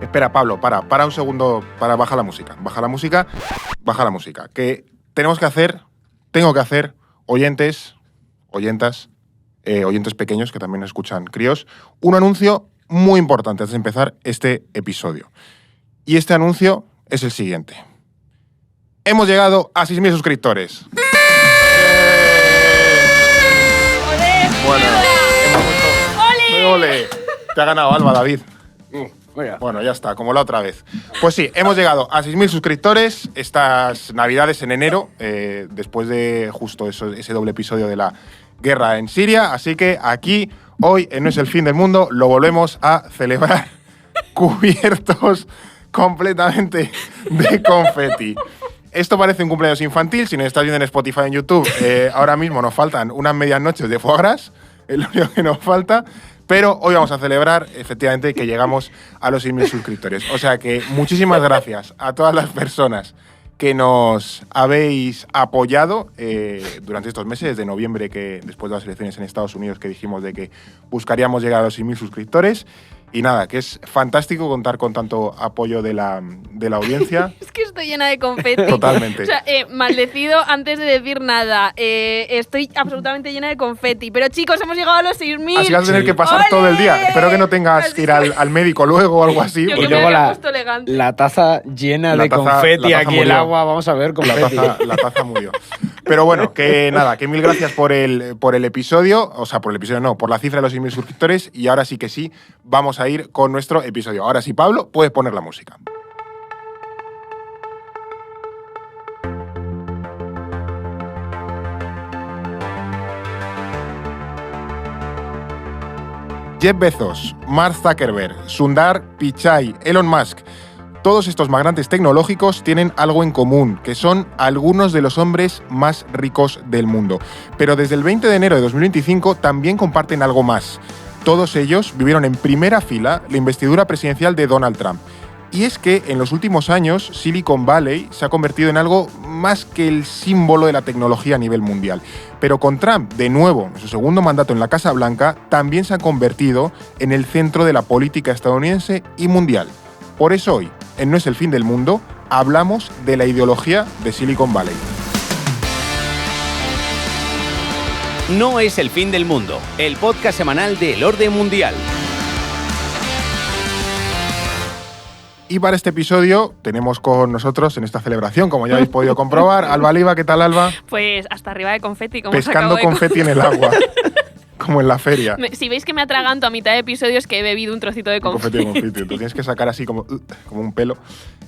Espera, Pablo, para un segundo, baja la música. Baja la música. Que tengo que hacer, oyentes pequeños que también escuchan críos, un anuncio muy importante antes de empezar este episodio. Y este anuncio es el siguiente. Hemos llegado a 6.000 suscriptores. Bueno, ¡ole! Te ha ganado Alba, David. Bueno, ya está, como la otra vez. Pues sí, hemos llegado a 6.000 suscriptores estas Navidades en enero, después de justo ese doble episodio de la guerra en Siria. Así que aquí, hoy, en No es el fin del mundo, lo volvemos a celebrar cubiertos completamente de confeti. Esto parece un cumpleaños infantil. Si nos estás viendo en Spotify, en YouTube, ahora mismo nos faltan unas medias noches de foie gras, es lo único que nos falta. Pero hoy vamos a celebrar, efectivamente, que llegamos a los 6.000 suscriptores. O sea que muchísimas gracias a todas las personas que nos habéis apoyado durante estos meses, desde noviembre, que después de las elecciones en Estados Unidos, que dijimos de que buscaríamos llegar a los 6.000 suscriptores. Y nada, que es fantástico contar con tanto apoyo de la audiencia. Es que estoy llena de confeti. Totalmente. O sea, maldecido antes de decir nada. Estoy absolutamente llena de confeti. Pero chicos, hemos llegado a los 6.000. Así que vas a tener que pasar todo el día. Espero que no tengas que ir al médico luego o algo así. Yo Y que luego me había puesto elegante. la taza llena de confeti, aquí murió. el agua, vamos a ver, confeti. La taza murió. Pero bueno, que nada, que mil gracias por el episodio, o sea, por el episodio no, por la cifra de los 6.000 suscriptores, y ahora sí que sí, vamos a ir con nuestro episodio. Ahora sí, Pablo, puedes poner la música. Jeff Bezos, Mark Zuckerberg, Sundar Pichai, Elon Musk. Todos estos magnates tecnológicos tienen algo en común, que son algunos de los hombres más ricos del mundo. Pero desde el 20 de enero de 2025 también comparten algo más. Todos ellos vivieron en primera fila la investidura presidencial de Donald Trump. Y es que en los últimos años Silicon Valley se ha convertido en algo más que el símbolo de la tecnología a nivel mundial. Pero con Trump, de nuevo, en su segundo mandato en la Casa Blanca, también se ha convertido en el centro de la política estadounidense y mundial. Por eso hoy, en No es el fin del mundo, hablamos de la ideología de Silicon Valley. No es el fin del mundo, el podcast semanal del orden mundial. Y para este episodio tenemos con nosotros en esta celebración, como ya habéis podido comprobar, Alba Liva. ¿Qué tal, Alba? Pues hasta arriba de confeti. Como Pescando confeti en el agua, como en la feria. Si veis que me atraganto a mitad de episodios, que he bebido un trocito de confeti. Confeti. Tú tienes que sacar así como un pelo.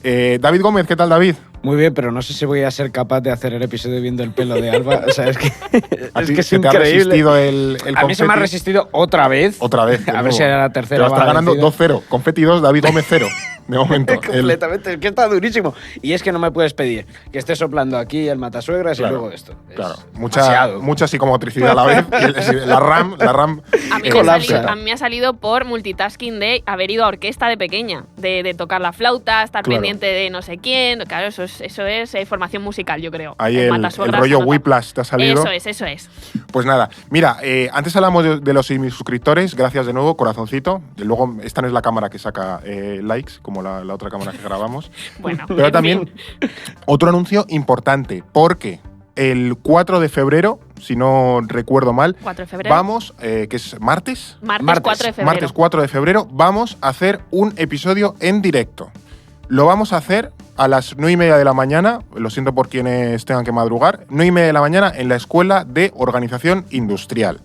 David Gómez, ¿qué tal, David? Muy bien, pero no sé si voy a ser capaz de hacer el episodio viendo el pelo de Alba. O sea, es que es ¿Se te ha increíble. resistido el confeti? A mí se me ha resistido otra vez. Otra vez. A ver si era la tercera. Pero está ganando 2-0. Confeti 2, David Gómez 0. De momento. Completamente, es que está durísimo. Y es que no me puedes pedir que esté soplando aquí el matasuegras y luego esto. Claro, demasiado. mucha psicomotricidad a la vez. La RAM A mí, colapsa. a mí me ha salido por multitasking de haber ido a orquesta de pequeña, de tocar la flauta, estar Claro. pendiente de no sé quién. Claro, eso es formación musical, yo creo. Ahí el matasuegras rollo se nota. Whiplash te ha salido. Eso es. Pues nada, mira, antes hablamos de los 6.000 suscriptores, gracias de nuevo, corazoncito. Y luego, esta no es la cámara que saca likes, como la otra cámara que grabamos. Bueno, Pero en también fin. otro anuncio importante, porque el 4 de febrero, si no recuerdo mal, 4 de febrero. vamos, que es martes. Martes 4 de febrero. Martes 4 de febrero vamos a hacer un episodio en directo. Lo vamos a hacer a las 9:30 de la mañana, lo siento por quienes tengan que madrugar, 9:30 de la mañana en la Escuela de Organización Industrial.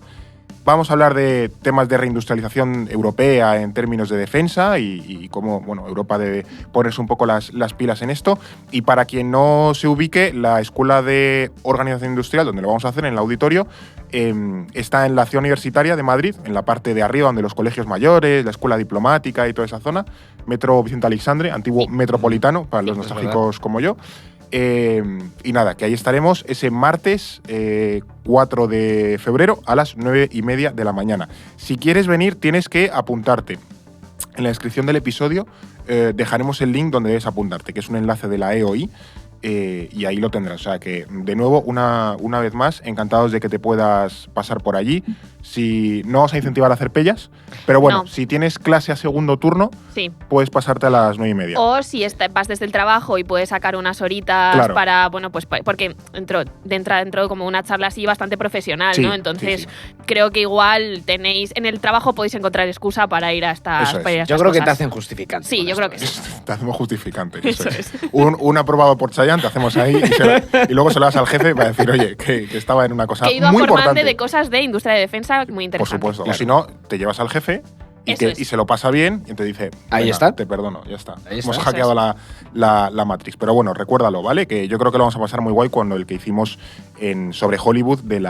Vamos a hablar de temas de reindustrialización europea en términos de defensa y cómo Europa debe ponerse un poco las pilas en esto. Y para quien no se ubique, la Escuela de Organización Industrial, donde lo vamos a hacer en el auditorio, está en la Ciudad Universitaria de Madrid, en la parte de arriba donde los colegios mayores, la Escuela Diplomática y toda esa zona, Metro Vicente Aleixandre, antiguo metropolitano para los nostálgicos como yo. Y nada, que ahí estaremos ese martes 4 de febrero a las 9:30 de la mañana. Si quieres venir, tienes que apuntarte. En la descripción del episodio dejaremos el link donde debes apuntarte, que es un enlace de la EOI. y ahí lo tendrás. O sea que, de nuevo, una vez más, encantados de que te puedas pasar por allí. Si no vas a incentivar a hacer pellas, pero bueno, No. si tienes clase a segundo turno, Sí. puedes pasarte a las 9:30. O si vas desde el trabajo y puedes sacar unas horitas Claro. para, bueno, pues porque entró como una charla así bastante profesional, Sí, ¿no? Entonces, sí. creo que igual en el trabajo podéis encontrar excusa para ir a estas, Eso es. para ir a Yo estas creo que te cosas. hacen justificante. Sí, con yo esto, creo que ¿eh? sí. Te hacemos justificante. Eso Eso es. Un aprobado por Chayanne, te hacemos ahí y luego se lo das al jefe para decir, oye, que estaba en una cosa Que he ido a muy formarme importante. de cosas de industria de defensa muy Por interesantes. supuesto. Claro. O si no, te llevas al jefe Eso es. y se lo pasa bien y te dice, Ahí "Venga, está. te perdono, ya está. Ahí Hemos está. hackeado la Matrix". Pero bueno, recuérdalo, ¿vale? Que yo creo que lo vamos a pasar muy guay cuando el que hicimos sobre Hollywood en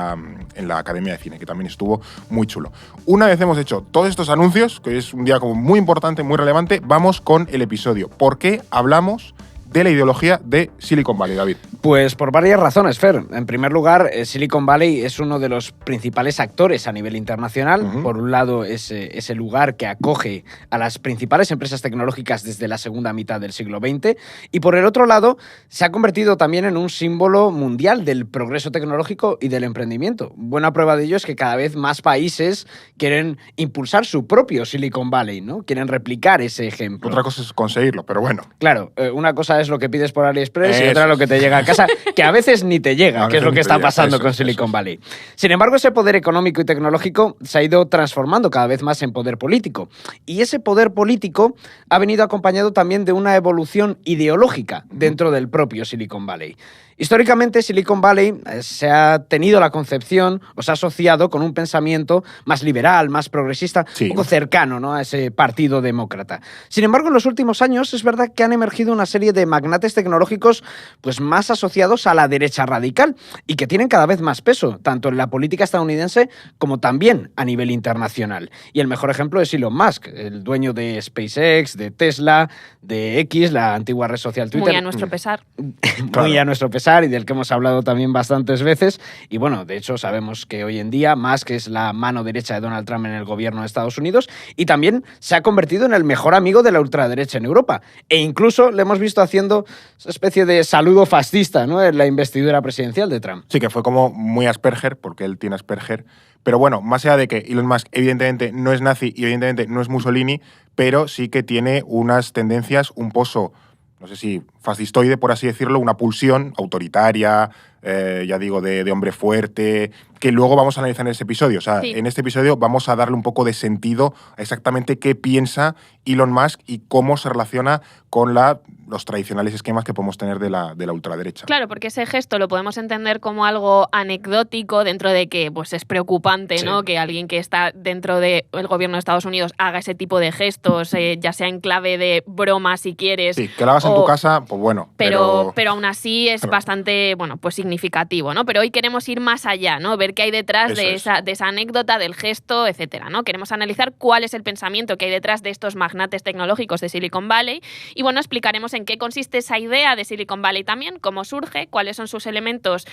la Academia de Cine, que también estuvo muy chulo. Una vez hemos hecho todos estos anuncios, que hoy es un día como muy importante, muy relevante, vamos con el episodio. ¿Por qué hablamos de la ideología de Silicon Valley, David? Pues por varias razones, Fer. En primer lugar, Silicon Valley es uno de los principales actores a nivel internacional. Ujú. Por un lado, es ese lugar que acoge a las principales empresas tecnológicas desde la segunda mitad del siglo XX. Y por el otro lado, se ha convertido también en un símbolo mundial del progreso tecnológico y del emprendimiento. Buena prueba de ello es que cada vez más países quieren impulsar su propio Silicon Valley, ¿no? Quieren replicar ese ejemplo. Otra cosa es conseguirlo, pero bueno. Claro, una cosa es lo que pides por AliExpress y Eso otra lo es. que te llega a casa, que a veces ni te A llega, que veces es lo ni que te está llega, pasando eso con es, Silicon eso es. Valley. Sin embargo, ese poder económico y tecnológico se ha ido transformando cada vez más en poder político. Y ese poder político ha venido acompañado también de una evolución ideológica dentro del propio Silicon Valley. Históricamente, Silicon Valley se ha tenido la concepción o se ha asociado con un pensamiento más liberal, más progresista, Sí. un poco cercano, ¿no?, a ese partido demócrata. Sin embargo, en los últimos años es verdad que han emergido una serie de magnates tecnológicos pues, más asociados a la derecha radical y que tienen cada vez más peso, tanto en la política estadounidense como también a nivel internacional. Y el mejor ejemplo es Elon Musk, el dueño de SpaceX, de Tesla, de X, la antigua red social Twitter. Muy a nuestro pesar. Muy Claro. a nuestro pesar y del que hemos hablado también bastantes veces. Y bueno, de hecho sabemos que hoy en día Musk es la mano derecha de Donald Trump en el gobierno de Estados Unidos y también se ha convertido en el mejor amigo de la ultraderecha en Europa. E incluso le hemos visto haciendo esa especie de saludo fascista, ¿no?, en la investidura presidencial de Trump. Sí, que fue como muy Asperger, porque él tiene Asperger. Pero bueno, más allá de que Elon Musk evidentemente no es nazi y evidentemente no es Mussolini, pero sí que tiene unas tendencias, un pozo, no sé si fascistoide, por así decirlo, una pulsión autoritaria, ya digo, de hombre fuerte, que luego vamos a analizar en este episodio. O sea, Sí. en este episodio vamos a darle un poco de sentido a exactamente qué piensa Elon Musk y cómo se relaciona con los tradicionales esquemas que podemos tener de la ultraderecha. Claro, porque ese gesto lo podemos entender como algo anecdótico dentro de que pues, es preocupante, Sí. ¿no? Que alguien que está dentro del gobierno de Estados Unidos haga ese tipo de gestos, ya sea en clave de broma si quieres. Sí, que lo hagas en tu casa, pues bueno. Pero aún así es Claro. bastante, bueno, pues significativo, ¿no? Pero hoy queremos ir más allá, ¿no? Ver qué hay detrás Eso de es. esa anécdota, del gesto, etcétera, ¿no? Queremos analizar cuál es el pensamiento que hay detrás de estos magnates tecnológicos de Silicon Valley y, bueno, explicaremos en qué consiste esa idea de Silicon Valley también, cómo surge, cuáles son sus elementos,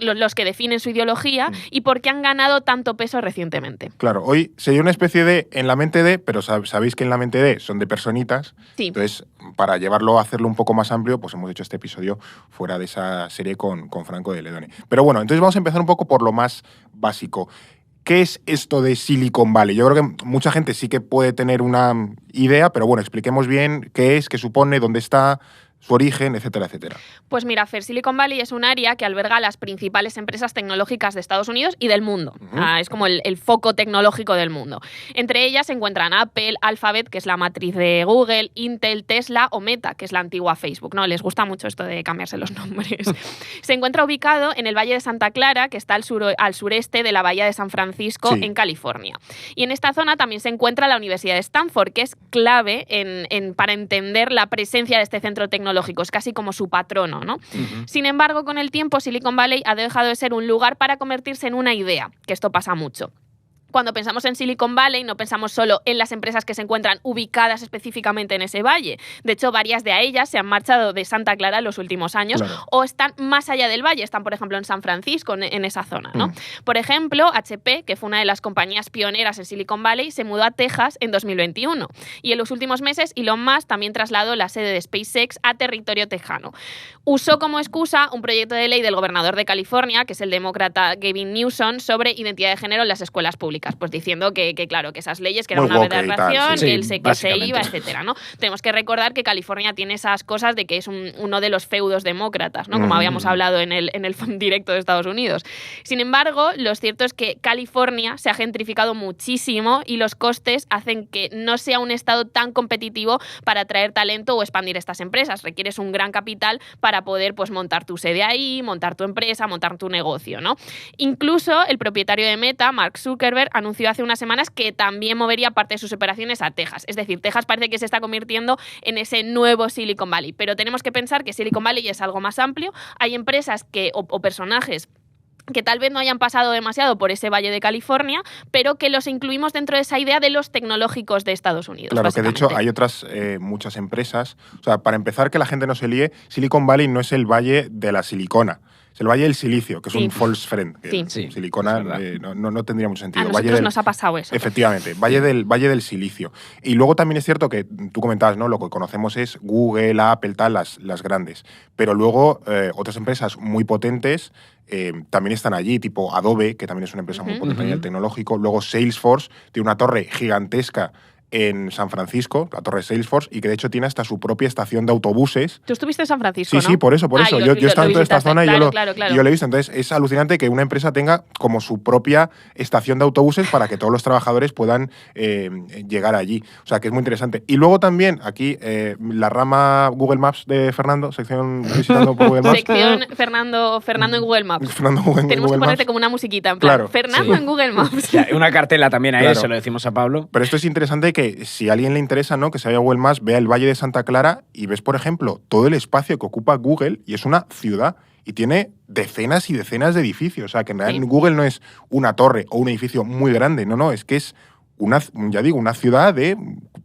los que definen su ideología y por qué han ganado tanto peso recientemente. Claro, hoy sería una especie de en la mente de, pero sabéis que en la mente de son de personitas. Sí. Entonces, para llevarlo a hacerlo un poco más amplio, pues hemos hecho este episodio fuera de esa serie con Franco de Ledone. Pero bueno, entonces vamos a empezar un poco por lo más básico. ¿Qué es esto de Silicon Valley? Yo creo que mucha gente sí que puede tener una idea, pero bueno, expliquemos bien qué es, qué supone, dónde está, su origen, etcétera, etcétera. Pues mira, Fer, Silicon Valley es un área que alberga las principales empresas tecnológicas de Estados Unidos y del mundo. Es como el foco tecnológico del mundo. Entre ellas se encuentran Apple, Alphabet, que es la matriz de Google, Intel, Tesla o Meta, que es la antigua Facebook. ¿No? Les gusta mucho esto de cambiarse los nombres. Se encuentra ubicado en el Valle de Santa Clara, que está al sureste de la Bahía de San Francisco, Sí. en California. Y en esta zona también se encuentra la Universidad de Stanford, que es clave para entender la presencia de este centro tecnológico. Es casi como su patrono, ¿no? Sin embargo, con el tiempo, Silicon Valley ha dejado de ser un lugar para convertirse en una idea, que esto pasa mucho. cuando pensamos en Silicon Valley, no pensamos solo en las empresas que se encuentran ubicadas específicamente en ese valle. De hecho, varias de ellas se han marchado de Santa Clara en los últimos años, o están más allá del valle, están, por ejemplo, en San Francisco, en esa zona, ¿no? Por ejemplo, HP, que fue una de las compañías pioneras en Silicon Valley, se mudó a Texas en 2021. Y en los últimos meses, Elon Musk también trasladó la sede de SpaceX a territorio tejano. Usó como excusa un proyecto de ley del gobernador de California, que es el demócrata Gavin Newsom, sobre identidad de género en las escuelas públicas, pues diciendo que claro, que esas leyes, que era una aberración, que él que se iba, etcétera, ¿no? Tenemos que recordar que California tiene esas cosas de que es uno de los feudos demócratas, ¿no? Como habíamos hablado en el directo de Estados Unidos. Sin embargo, lo cierto es que California se ha gentrificado muchísimo y los costes hacen que no sea un estado tan competitivo para atraer talento o expandir estas empresas. Requieres un gran capital para poder, pues, montar tu sede ahí, montar tu empresa, montar tu negocio, ¿no? Incluso el propietario de Meta, Mark Zuckerberg, anunció hace unas semanas que también movería parte de sus operaciones a Texas. Es decir, Texas parece que se está convirtiendo en ese nuevo Silicon Valley. Pero tenemos que pensar que Silicon Valley es algo más amplio. Hay empresas o personajes que tal vez no hayan pasado demasiado por ese valle de California, pero que los incluimos dentro de esa idea de los tecnológicos de Estados Unidos. Claro, que de hecho hay otras muchas empresas. O sea, para empezar, que la gente no se líe, Silicon Valley no es el valle de la silicona. Es el Valle del Silicio, que es un false friend. Silicona no tendría mucho sentido. A nosotros nos ha pasado eso. Efectivamente, Valle del Silicio. Y luego también es cierto que tú comentabas, ¿no? Lo que conocemos es Google, Apple, tal, las grandes. Pero luego otras empresas muy potentes también están allí, tipo Adobe, que también es una empresa muy potente a nivel tecnológico. Luego Salesforce tiene una torre gigantesca en San Francisco, la torre Salesforce, y que de hecho tiene hasta su propia estación de autobuses. Tú estuviste en San Francisco, ¿no? Sí, por eso. Yo he estado en toda esta zona y claro. yo lo he visto. Entonces es alucinante que una empresa tenga como su propia estación de autobuses para que todos los trabajadores puedan llegar allí. O sea, que es muy interesante. Y luego también aquí la rama Google Maps de Fernando, sección visitando por Google Maps. Sección Fernando en Google Maps. Tenemos que ponerte como una musiquita, en plan, Fernando en Google Maps. Ya, una cartela también a eso, lo decimos a Pablo. Pero esto es interesante que si a alguien le interesa, ¿no? Que se vaya a Google Maps, vea el Valle de Santa Clara y ves, por ejemplo, todo el espacio que ocupa Google, y es una ciudad y tiene decenas y decenas de edificios. O sea, que en realidad Google no es una torre o un edificio muy grande, no, es que es una ciudad de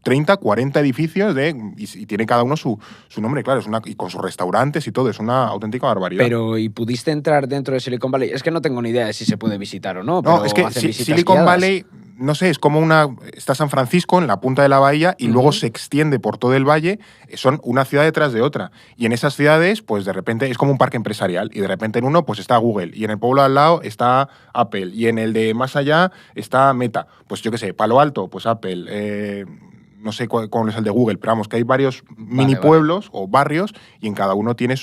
30, 40 edificios y tiene cada uno su nombre, claro, y con sus restaurantes y todo, es una auténtica barbaridad. Pero, ¿y pudiste entrar dentro de Silicon Valley? Es que no tengo ni idea de si se puede visitar o no. No, es que Silicon Valley, no sé, es como está San Francisco en la punta de la bahía y luego se extiende por todo el valle, son una ciudad detrás de otra. Y en esas ciudades, pues de repente es como un parque empresarial y de repente en uno pues está Google y en el pueblo al lado está Apple y en el de más allá está Meta. Pues yo qué sé, Palo Alto, pues Apple, no sé cuál es el de Google, pero vamos, que hay varios mini pueblos o barrios y en cada uno tiene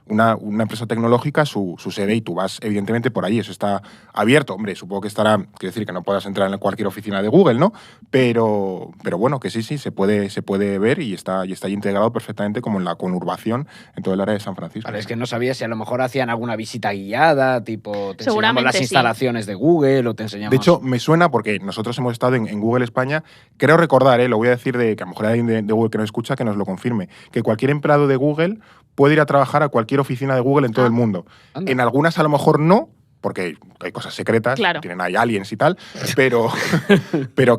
una empresa tecnológica su sede y tú vas evidentemente por allí, eso está abierto. Hombre, supongo que estará, quiero decir que no puedas entrar en cualquier oficina de Google, ¿no? Pero bueno, que sí, se puede ver y está integrado perfectamente como en la conurbación en todo el área de San Francisco. Vale, es que no sabía si a lo mejor hacían alguna visita guiada, tipo te enseñamos las sí. instalaciones de Google o te enseñamos... De hecho, me suena porque nosotros hemos estado en Google España, creo recordar, lo voy a decir que a lo mejor hay alguien de Google que nos escucha que nos lo confirme, que cualquier empleado de Google puede ir a trabajar a cualquier oficina de Google en todo el mundo. Anda. En algunas a lo mejor no, porque hay cosas secretas, claro. Tienen ahí aliens y tal, pero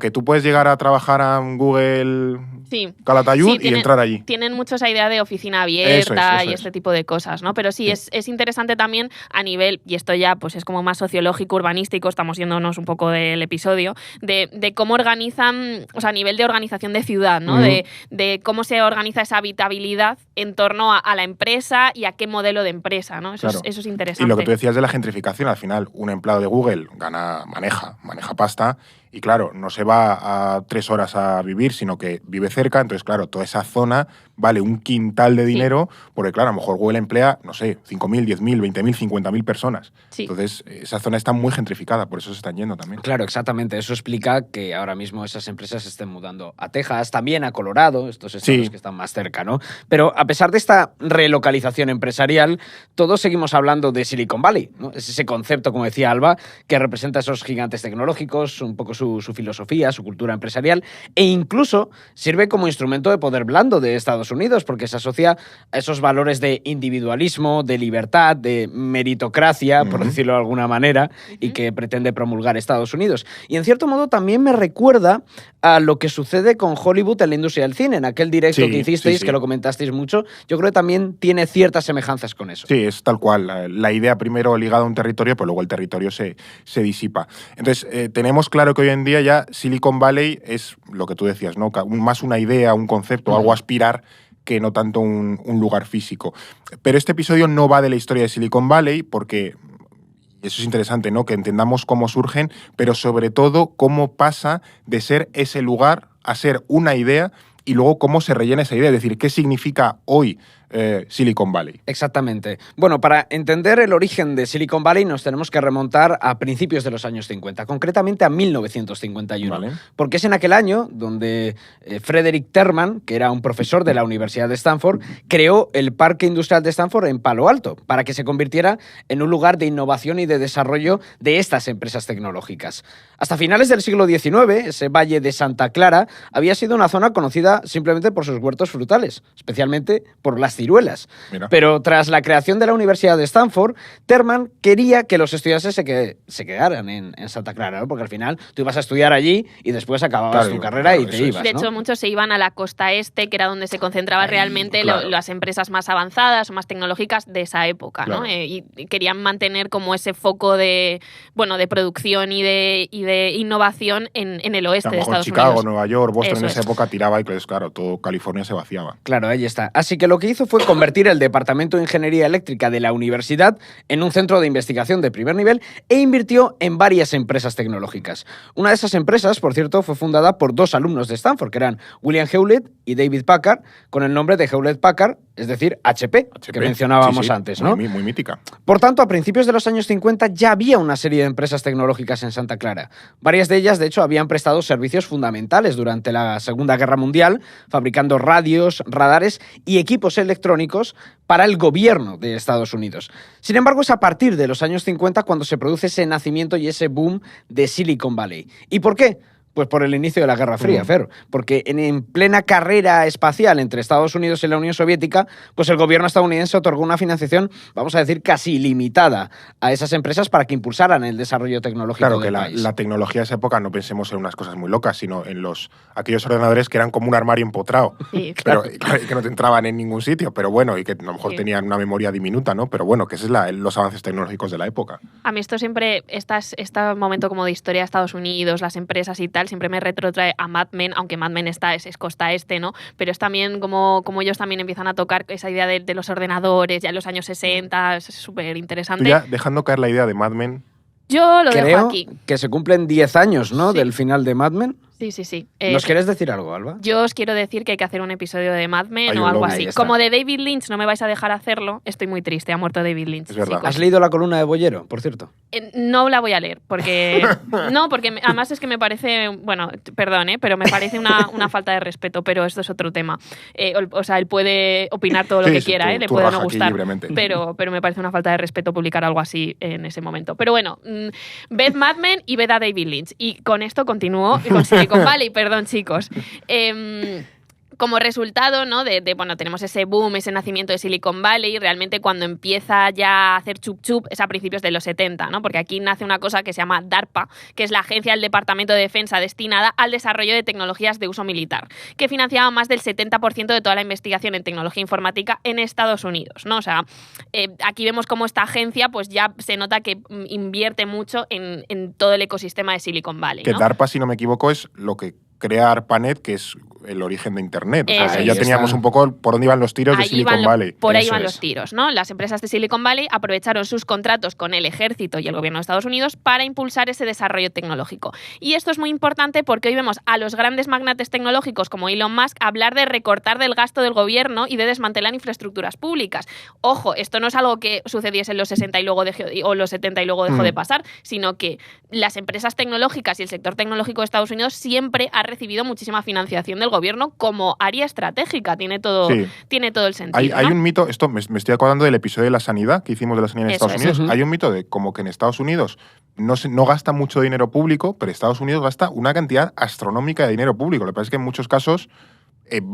que tú puedes llegar a trabajar a Google Calatayud y entrar allí. Tienen mucho esa idea de oficina abierta eso y este tipo de cosas, ¿no? Pero sí. Es interesante también a nivel, y esto ya pues es como más sociológico, urbanístico, estamos yéndonos un poco del episodio, de cómo organizan, o sea, a nivel de organización de ciudad, ¿no? De cómo se organiza esa habitabilidad en torno a la empresa y a qué modelo de empresa, ¿no? Eso es interesante. Y lo que tú decías de la gentrificación, al final, un empleado de Google maneja pasta y, claro, no se va a 3 horas a vivir, sino que vive cerca. Entonces, claro, toda esa zona vale un quintal de dinero porque, claro, a lo mejor Google emplea, no sé, 5.000, 10.000, 20.000, 50.000 personas. Sí. Entonces, esa zona está muy gentrificada, por eso se están yendo también. Claro, exactamente. Eso explica que ahora mismo esas empresas se estén mudando a Texas, también a Colorado, estos estados que están más cerca, ¿no? Pero a pesar de esta relocalización empresarial, todos seguimos hablando de Silicon Valley, ¿no? Es ese concepto, como decía Alba, que representa a esos gigantes tecnológicos, un poco su filosofía, su cultura empresarial, e incluso sirve como instrumento de poder blando de Estados Unidos, porque se asocia a esos valores de individualismo, de libertad, de meritocracia, por decirlo de alguna manera, y que pretende promulgar Estados Unidos. Y en cierto modo también me recuerda a lo que sucede con Hollywood en la industria del cine, en aquel directo que hicisteis, que lo comentasteis mucho. Yo creo que también tiene ciertas semejanzas con eso. Sí, es tal cual. La idea primero ligada a un territorio, pero luego el territorio se disipa. Entonces, tenemos claro que hoy en día ya Silicon Valley es lo que tú decías, ¿no? Más una idea, un concepto, algo a aspirar, que no tanto un lugar físico. Pero este episodio no va de la historia de Silicon Valley porque, eso es interesante, ¿no? Que entendamos cómo surgen, pero sobre todo cómo pasa de ser ese lugar a ser una idea y luego cómo se rellena esa idea. Es decir, qué significa hoy Silicon Valley. Exactamente. Bueno, para entender el origen de Silicon Valley nos tenemos que remontar a principios de los años 50, concretamente a 1951. Vale. Porque es en aquel año donde Frederick Terman, que era un profesor de la Universidad de Stanford, creó el Parque Industrial de Stanford en Palo Alto para que se convirtiera en un lugar de innovación y de desarrollo de estas empresas tecnológicas. Hasta finales del siglo XIX, ese Valle de Santa Clara había sido una zona conocida simplemente por sus huertos frutales, especialmente por las ciruelas. Mira. Pero tras la creación de la Universidad de Stanford, Terman quería que los estudiantes se quedaran en Santa Clara, ¿no? Porque al final tú ibas a estudiar allí y después acababas tu carrera y te ibas. De hecho, muchos se iban a la costa este, que era donde se concentraban realmente las empresas más avanzadas o más tecnológicas de esa época, ¿no? Y querían mantener como ese foco de producción y de innovación en el oeste de Estados Chicago, Unidos. Nueva York, Boston en esa época tiraba y pues claro, todo California se vaciaba. Claro, ahí está. Así que lo que hizo fue convertir el Departamento de Ingeniería Eléctrica de la universidad en un centro de investigación de primer nivel e invirtió en varias empresas tecnológicas. Una de esas empresas, por cierto, fue fundada por dos alumnos de Stanford, que eran William Hewlett y David Packard, con el nombre de Hewlett-Packard, es decir, HP, que mencionábamos antes, ¿no? Muy mítica. Por tanto, a principios de los años 50 ya había una serie de empresas tecnológicas en Santa Clara. Varias de ellas, de hecho, habían prestado servicios fundamentales durante la Segunda Guerra Mundial, fabricando radios, radares y equipos electrónicos para el gobierno de Estados Unidos. Sin embargo, es a partir de los años 50 cuando se produce ese nacimiento y ese boom de Silicon Valley. ¿Y por qué? Pues por el inicio de la Guerra Fría, Fer. Porque en plena carrera espacial entre Estados Unidos y la Unión Soviética, pues el gobierno estadounidense otorgó una financiación, vamos a decir, casi ilimitada a esas empresas para que impulsaran el desarrollo tecnológico del país. La tecnología de esa época, no pensemos en unas cosas muy locas, sino en aquellos ordenadores que eran como un armario empotrado. Sí, claro. Pero que no te entraban en ningún sitio, pero bueno, y que a lo mejor tenían una memoria diminuta, ¿no? Pero bueno, que ese es los avances tecnológicos de la época. A mí esto siempre, este momento como de historia de Estados Unidos, las empresas y tal, siempre me retrotrae a Mad Men, aunque Mad Men es costa este, ¿no? Pero es también como ellos también empiezan a tocar esa idea de los ordenadores ya en los años 60, es súper interesante. Tú ya dejando caer la idea de Mad Men. Yo lo dejo aquí. Que se cumplen 10 años, ¿no? Sí. Del final de Mad Men. Sí. ¿Nos quieres decir algo, Alba? Yo os quiero decir que hay que hacer un episodio de Mad Men o algo así. Como de David Lynch no me vais a dejar hacerlo, estoy muy triste, ha muerto David Lynch. Es verdad. ¿Has leído la columna de Bollero, por cierto? No la voy a leer, porque además es que me parece, bueno, perdón, pero me parece una falta de respeto, pero esto es otro tema. O sea, él puede opinar todo lo que quiera, le puede no gustar, pero me parece una falta de respeto publicar algo así en ese momento. Pero bueno, ved Mad Men y ved a David Lynch. Y con esto continúo con Silicon Valley, perdón, chicos. Como resultado, ¿no? Bueno, tenemos ese boom, ese nacimiento de Silicon Valley, y realmente cuando empieza ya a hacer chup chup es a principios de los 70, ¿no? Porque aquí nace una cosa que se llama DARPA, que es la agencia del Departamento de Defensa destinada al desarrollo de tecnologías de uso militar, que financiaba más del 70% de toda la investigación en tecnología informática en Estados Unidos, ¿no? O sea, aquí vemos cómo esta agencia pues ya se nota que invierte mucho en todo el ecosistema de Silicon Valley, ¿no? Que DARPA, si no me equivoco, es lo que crea ARPANET, que es el origen de Internet. O sea, ya teníamos un poco por dónde iban los tiros de Silicon Valley. Por ahí van los tiros, ¿no? Las empresas de Silicon Valley aprovecharon sus contratos con el ejército y el gobierno de Estados Unidos para impulsar ese desarrollo tecnológico. Y esto es muy importante porque hoy vemos a los grandes magnates tecnológicos como Elon Musk hablar de recortar del gasto del gobierno y de desmantelar infraestructuras públicas. Ojo, esto no es algo que sucediese en los 60 y luego o los 70 y luego dejó de pasar, sino que las empresas tecnológicas y el sector tecnológico de Estados Unidos siempre ha recibido muchísima financiación del el gobierno como área estratégica. Tiene todo el sentido. Hay un mito, esto me estoy acordando del episodio de la sanidad que hicimos de la sanidad en Estados Unidos. Hay un mito de como que en Estados Unidos no gasta mucho dinero público, pero Estados Unidos gasta una cantidad astronómica de dinero público. Lo que pasa es que en muchos casos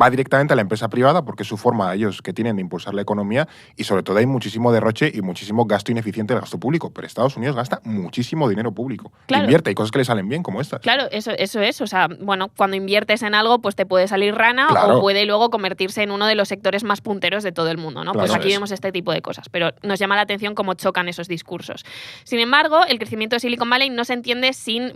va directamente a la empresa privada porque es su forma ellos que tienen de impulsar la economía y sobre todo hay muchísimo derroche y muchísimo gasto ineficiente del gasto público. Pero Estados Unidos gasta muchísimo dinero público. Claro. Invierte, hay cosas que le salen bien como estas. Claro, eso es. O sea, bueno, cuando inviertes en algo, pues te puede salir rana o puede luego convertirse en uno de los sectores más punteros de todo el mundo, ¿no? Claro, pues aquí vemos este tipo de cosas. Pero nos llama la atención cómo chocan esos discursos. Sin embargo, el crecimiento de Silicon Valley no se entiende sin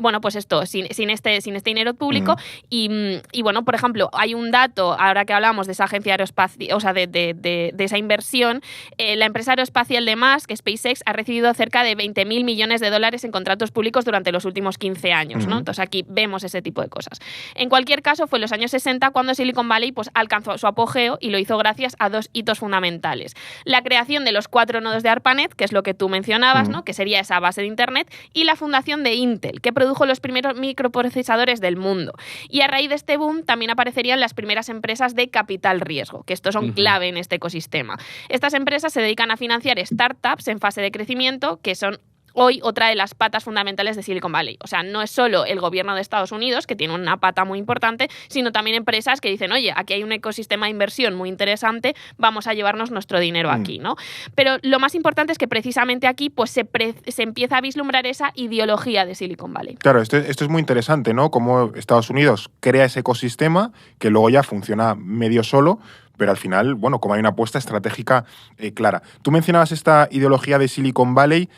este dinero público. Y bueno, por ejemplo, hay un dato, ahora que hablamos de esa agencia aeroespacial, o sea, de esa inversión, la empresa aeroespacial de Musk, SpaceX, ha recibido cerca de $20.000 millones en contratos públicos durante los últimos 15 años, ¿no? Entonces aquí vemos ese tipo de cosas. En cualquier caso, fue en los años 60 cuando Silicon Valley pues, alcanzó su apogeo y lo hizo gracias a 2 hitos fundamentales. La creación de los 4 nodos de ARPANET, que es lo que tú mencionabas, ¿no? Que sería esa base de Internet, y la fundación de Intel, que produjo los primeros microprocesadores del mundo. Y a raíz de este boom también aparecerían las primeras empresas de capital riesgo, que estos son clave en este ecosistema. Estas empresas se dedican a financiar startups en fase de crecimiento, que son hoy otra de las patas fundamentales de Silicon Valley. O sea, no es solo el gobierno de Estados Unidos, que tiene una pata muy importante, sino también empresas que dicen, oye, aquí hay un ecosistema de inversión muy interesante, vamos a llevarnos nuestro dinero aquí, ¿no? Pero lo más importante es que precisamente aquí pues, se empieza a vislumbrar esa ideología de Silicon Valley. Claro, esto es muy interesante, ¿no? Cómo Estados Unidos crea ese ecosistema que luego ya funciona medio solo, pero al final, bueno, como hay una apuesta estratégica clara. Tú mencionabas esta ideología de Silicon Valley.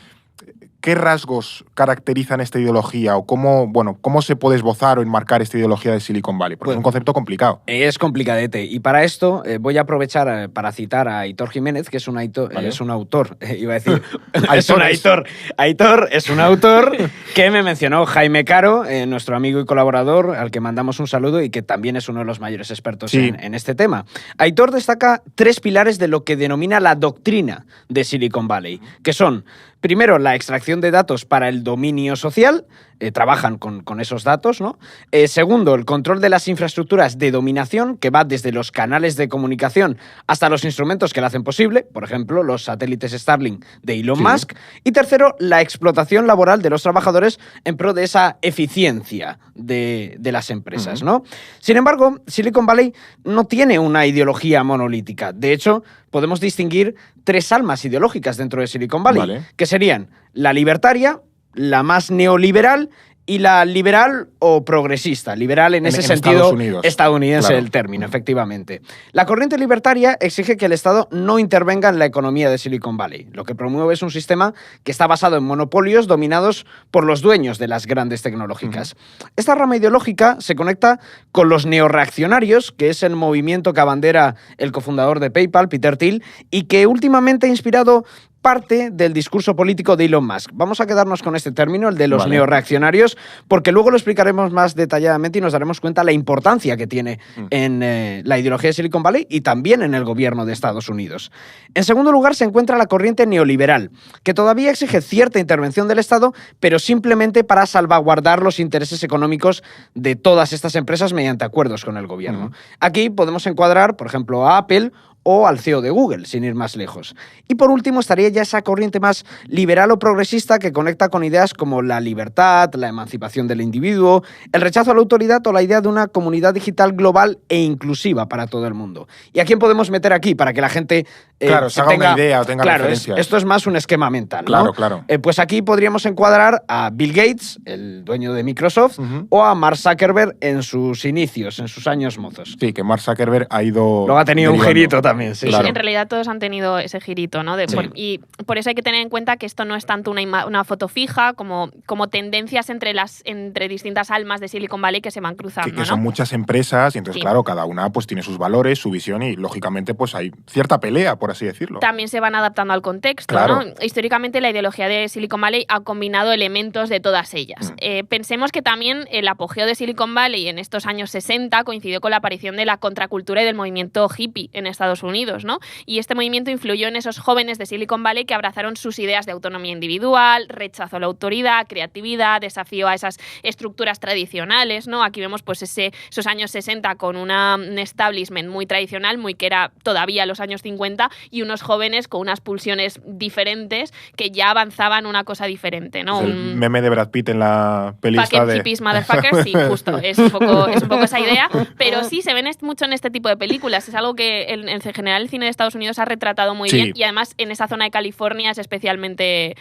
¿Qué rasgos caracterizan esta ideología o cómo se puede esbozar o enmarcar esta ideología de Silicon Valley? Porque es un concepto complicado. Es complicadete. Y para esto voy a aprovechar para citar a Aitor Jiménez, que es un autor. Iba a decir, es un Aitor. Aitor es un autor que me mencionó Jaime Caro, nuestro amigo y colaborador, al que mandamos un saludo y que también es uno de los mayores expertos en este tema. Aitor destaca 3 pilares de lo que denomina la doctrina de Silicon Valley, que son, primero, la extracción de datos para el dominio social, trabajan con esos datos, ¿no? Segundo, el control de las infraestructuras de dominación, que va desde los canales de comunicación hasta los instrumentos que lo hacen posible, por ejemplo, los satélites Starlink de Elon Musk. Y tercero, la explotación laboral de los trabajadores en pro de esa eficiencia de las empresas, ¿no? Sin embargo, Silicon Valley no tiene una ideología monolítica. De hecho, podemos distinguir 3 almas ideológicas dentro de Silicon Valley, que serían la libertaria, la más neoliberal y la liberal o progresista. Liberal en ese sentido estadounidense, claro. El término, efectivamente. La corriente libertaria exige que el Estado no intervenga en la economía de Silicon Valley. Lo que promueve es un sistema que está basado en monopolios dominados por los dueños de las grandes tecnológicas. Esta rama ideológica se conecta con los neoreaccionarios, que es el movimiento que abandera el cofundador de PayPal, Peter Thiel, y que últimamente ha inspirado parte del discurso político de Elon Musk. Vamos a quedarnos con este término, el de los neoreaccionarios, porque luego lo explicaremos más detalladamente y nos daremos cuenta la importancia que tiene en la ideología de Silicon Valley y también en el gobierno de Estados Unidos. En segundo lugar se encuentra la corriente neoliberal, que todavía exige cierta intervención del Estado, pero simplemente para salvaguardar los intereses económicos de todas estas empresas mediante acuerdos con el gobierno. Aquí podemos encuadrar, por ejemplo, a Apple o al CEO de Google, sin ir más lejos. Y por último estaría ya esa corriente más liberal o progresista que conecta con ideas como la libertad, la emancipación del individuo, el rechazo a la autoridad o la idea de una comunidad digital global e inclusiva para todo el mundo. ¿Y a quién podemos meter aquí para que la gente se haga una idea o tenga referencias? Esto es más un esquema mental, ¿no? Claro. Pues aquí podríamos encuadrar a Bill Gates, el dueño de Microsoft, o a Mark Zuckerberg en sus inicios, en sus años mozos. Sí, que Mark Zuckerberg ha ido... Luego ha tenido un girito también, sí. Claro. En realidad todos han tenido ese girito, ¿no? Y por eso hay que tener en cuenta que esto no es tanto una foto fija como tendencias entre distintas almas de Silicon Valley que se van cruzando, que son muchas empresas y entonces, claro, cada una pues tiene sus valores, su visión y, lógicamente, pues hay cierta pelea por por así decirlo. También se van adaptando al contexto, claro. ¿no? Históricamente la ideología de Silicon Valley ha combinado elementos de todas ellas. Pensemos que también el apogeo de Silicon Valley en estos años 60 coincidió con la aparición de la contracultura y del movimiento hippie en Estados Unidos, ¿no? Y este movimiento influyó en esos jóvenes de Silicon Valley que abrazaron sus ideas de autonomía individual, rechazo a la autoridad, creatividad, desafío a esas estructuras tradicionales, ¿no? Aquí vemos pues esos años 60 con un establishment muy tradicional, muy que era todavía los años 50, y unos jóvenes con unas pulsiones diferentes que ya avanzaban una cosa diferente, ¿no? El meme de Brad Pitt en la peli esta de... hippies, motherfuckers, sí, justo. Es un poco esa idea, pero sí se ven mucho en este tipo de películas. Es algo que en general el cine de Estados Unidos ha retratado muy bien, y además en esa zona de California es especialmente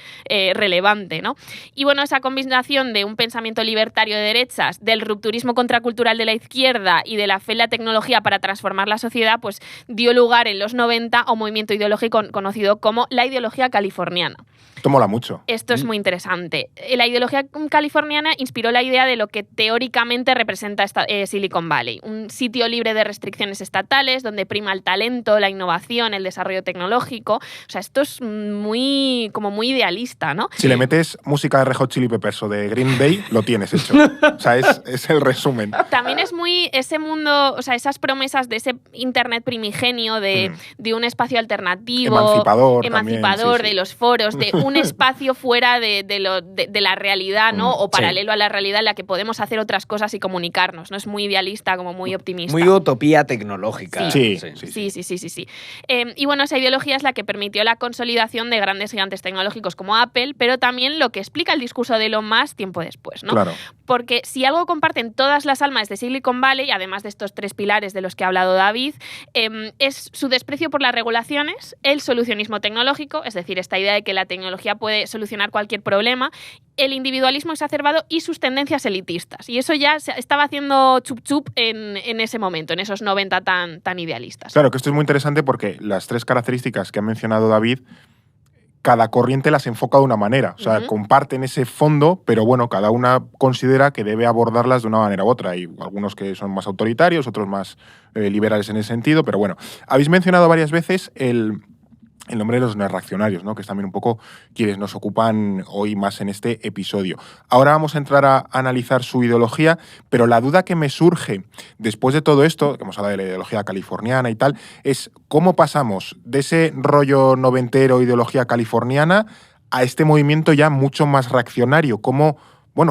relevante, ¿no? Y bueno, esa combinación de un pensamiento libertario de derechas, del rupturismo contracultural de la izquierda y de la fe en la tecnología para transformar la sociedad, pues dio lugar en los 90 a un movimiento ideológico conocido como la ideología californiana. Esto mola mucho. Esto es muy interesante. La ideología californiana inspiró la idea de lo que teóricamente representa Silicon Valley. Un sitio libre de restricciones estatales, donde prima el talento, la innovación, el desarrollo tecnológico. O sea, esto es muy idealista, ¿no? Si le metes música de Red Hot Chili Peppers o de Green Day, lo tienes hecho. O sea, es el resumen. También es muy ese mundo, o sea, esas promesas de ese internet primigenio, de un espacio alternativo, emancipador también, de los foros, de un espacio fuera de la realidad, ¿no? O paralelo a la realidad en la que podemos hacer otras cosas y comunicarnos, ¿no? Es muy idealista, como muy optimista. Muy utopía tecnológica. Sí. Y bueno, esa ideología es la que permitió la consolidación de grandes gigantes tecnológicos como Apple, pero también lo que explica el discurso de Elon Musk tiempo después, ¿no? Claro. Porque si algo comparten todas las almas de Silicon Valley, además de estos 3 pilares de los que ha hablado David, es su desprecio por las regulaciones, el solucionismo tecnológico, es decir, esta idea de que la tecnología puede solucionar cualquier problema, el individualismo exacerbado y sus tendencias elitistas. Y eso ya se estaba haciendo chup chup en ese momento, en esos 90 tan idealistas. Claro, que esto es muy interesante porque las 3 características que ha mencionado David, cada corriente las enfoca de una manera. O sea, comparten ese fondo, pero bueno, cada una considera que debe abordarlas de una manera u otra. Hay algunos que son más autoritarios, otros más liberales en ese sentido, pero bueno. Habéis mencionado varias veces el nombre de los neorreaccionarios, ¿no? Que es también un poco quienes nos ocupan hoy más en este episodio. Ahora vamos a entrar a analizar su ideología, pero la duda que me surge después de todo esto, que hemos hablado de la ideología californiana y tal, es cómo pasamos de ese rollo noventero, ideología californiana, a este movimiento ya mucho más reaccionario.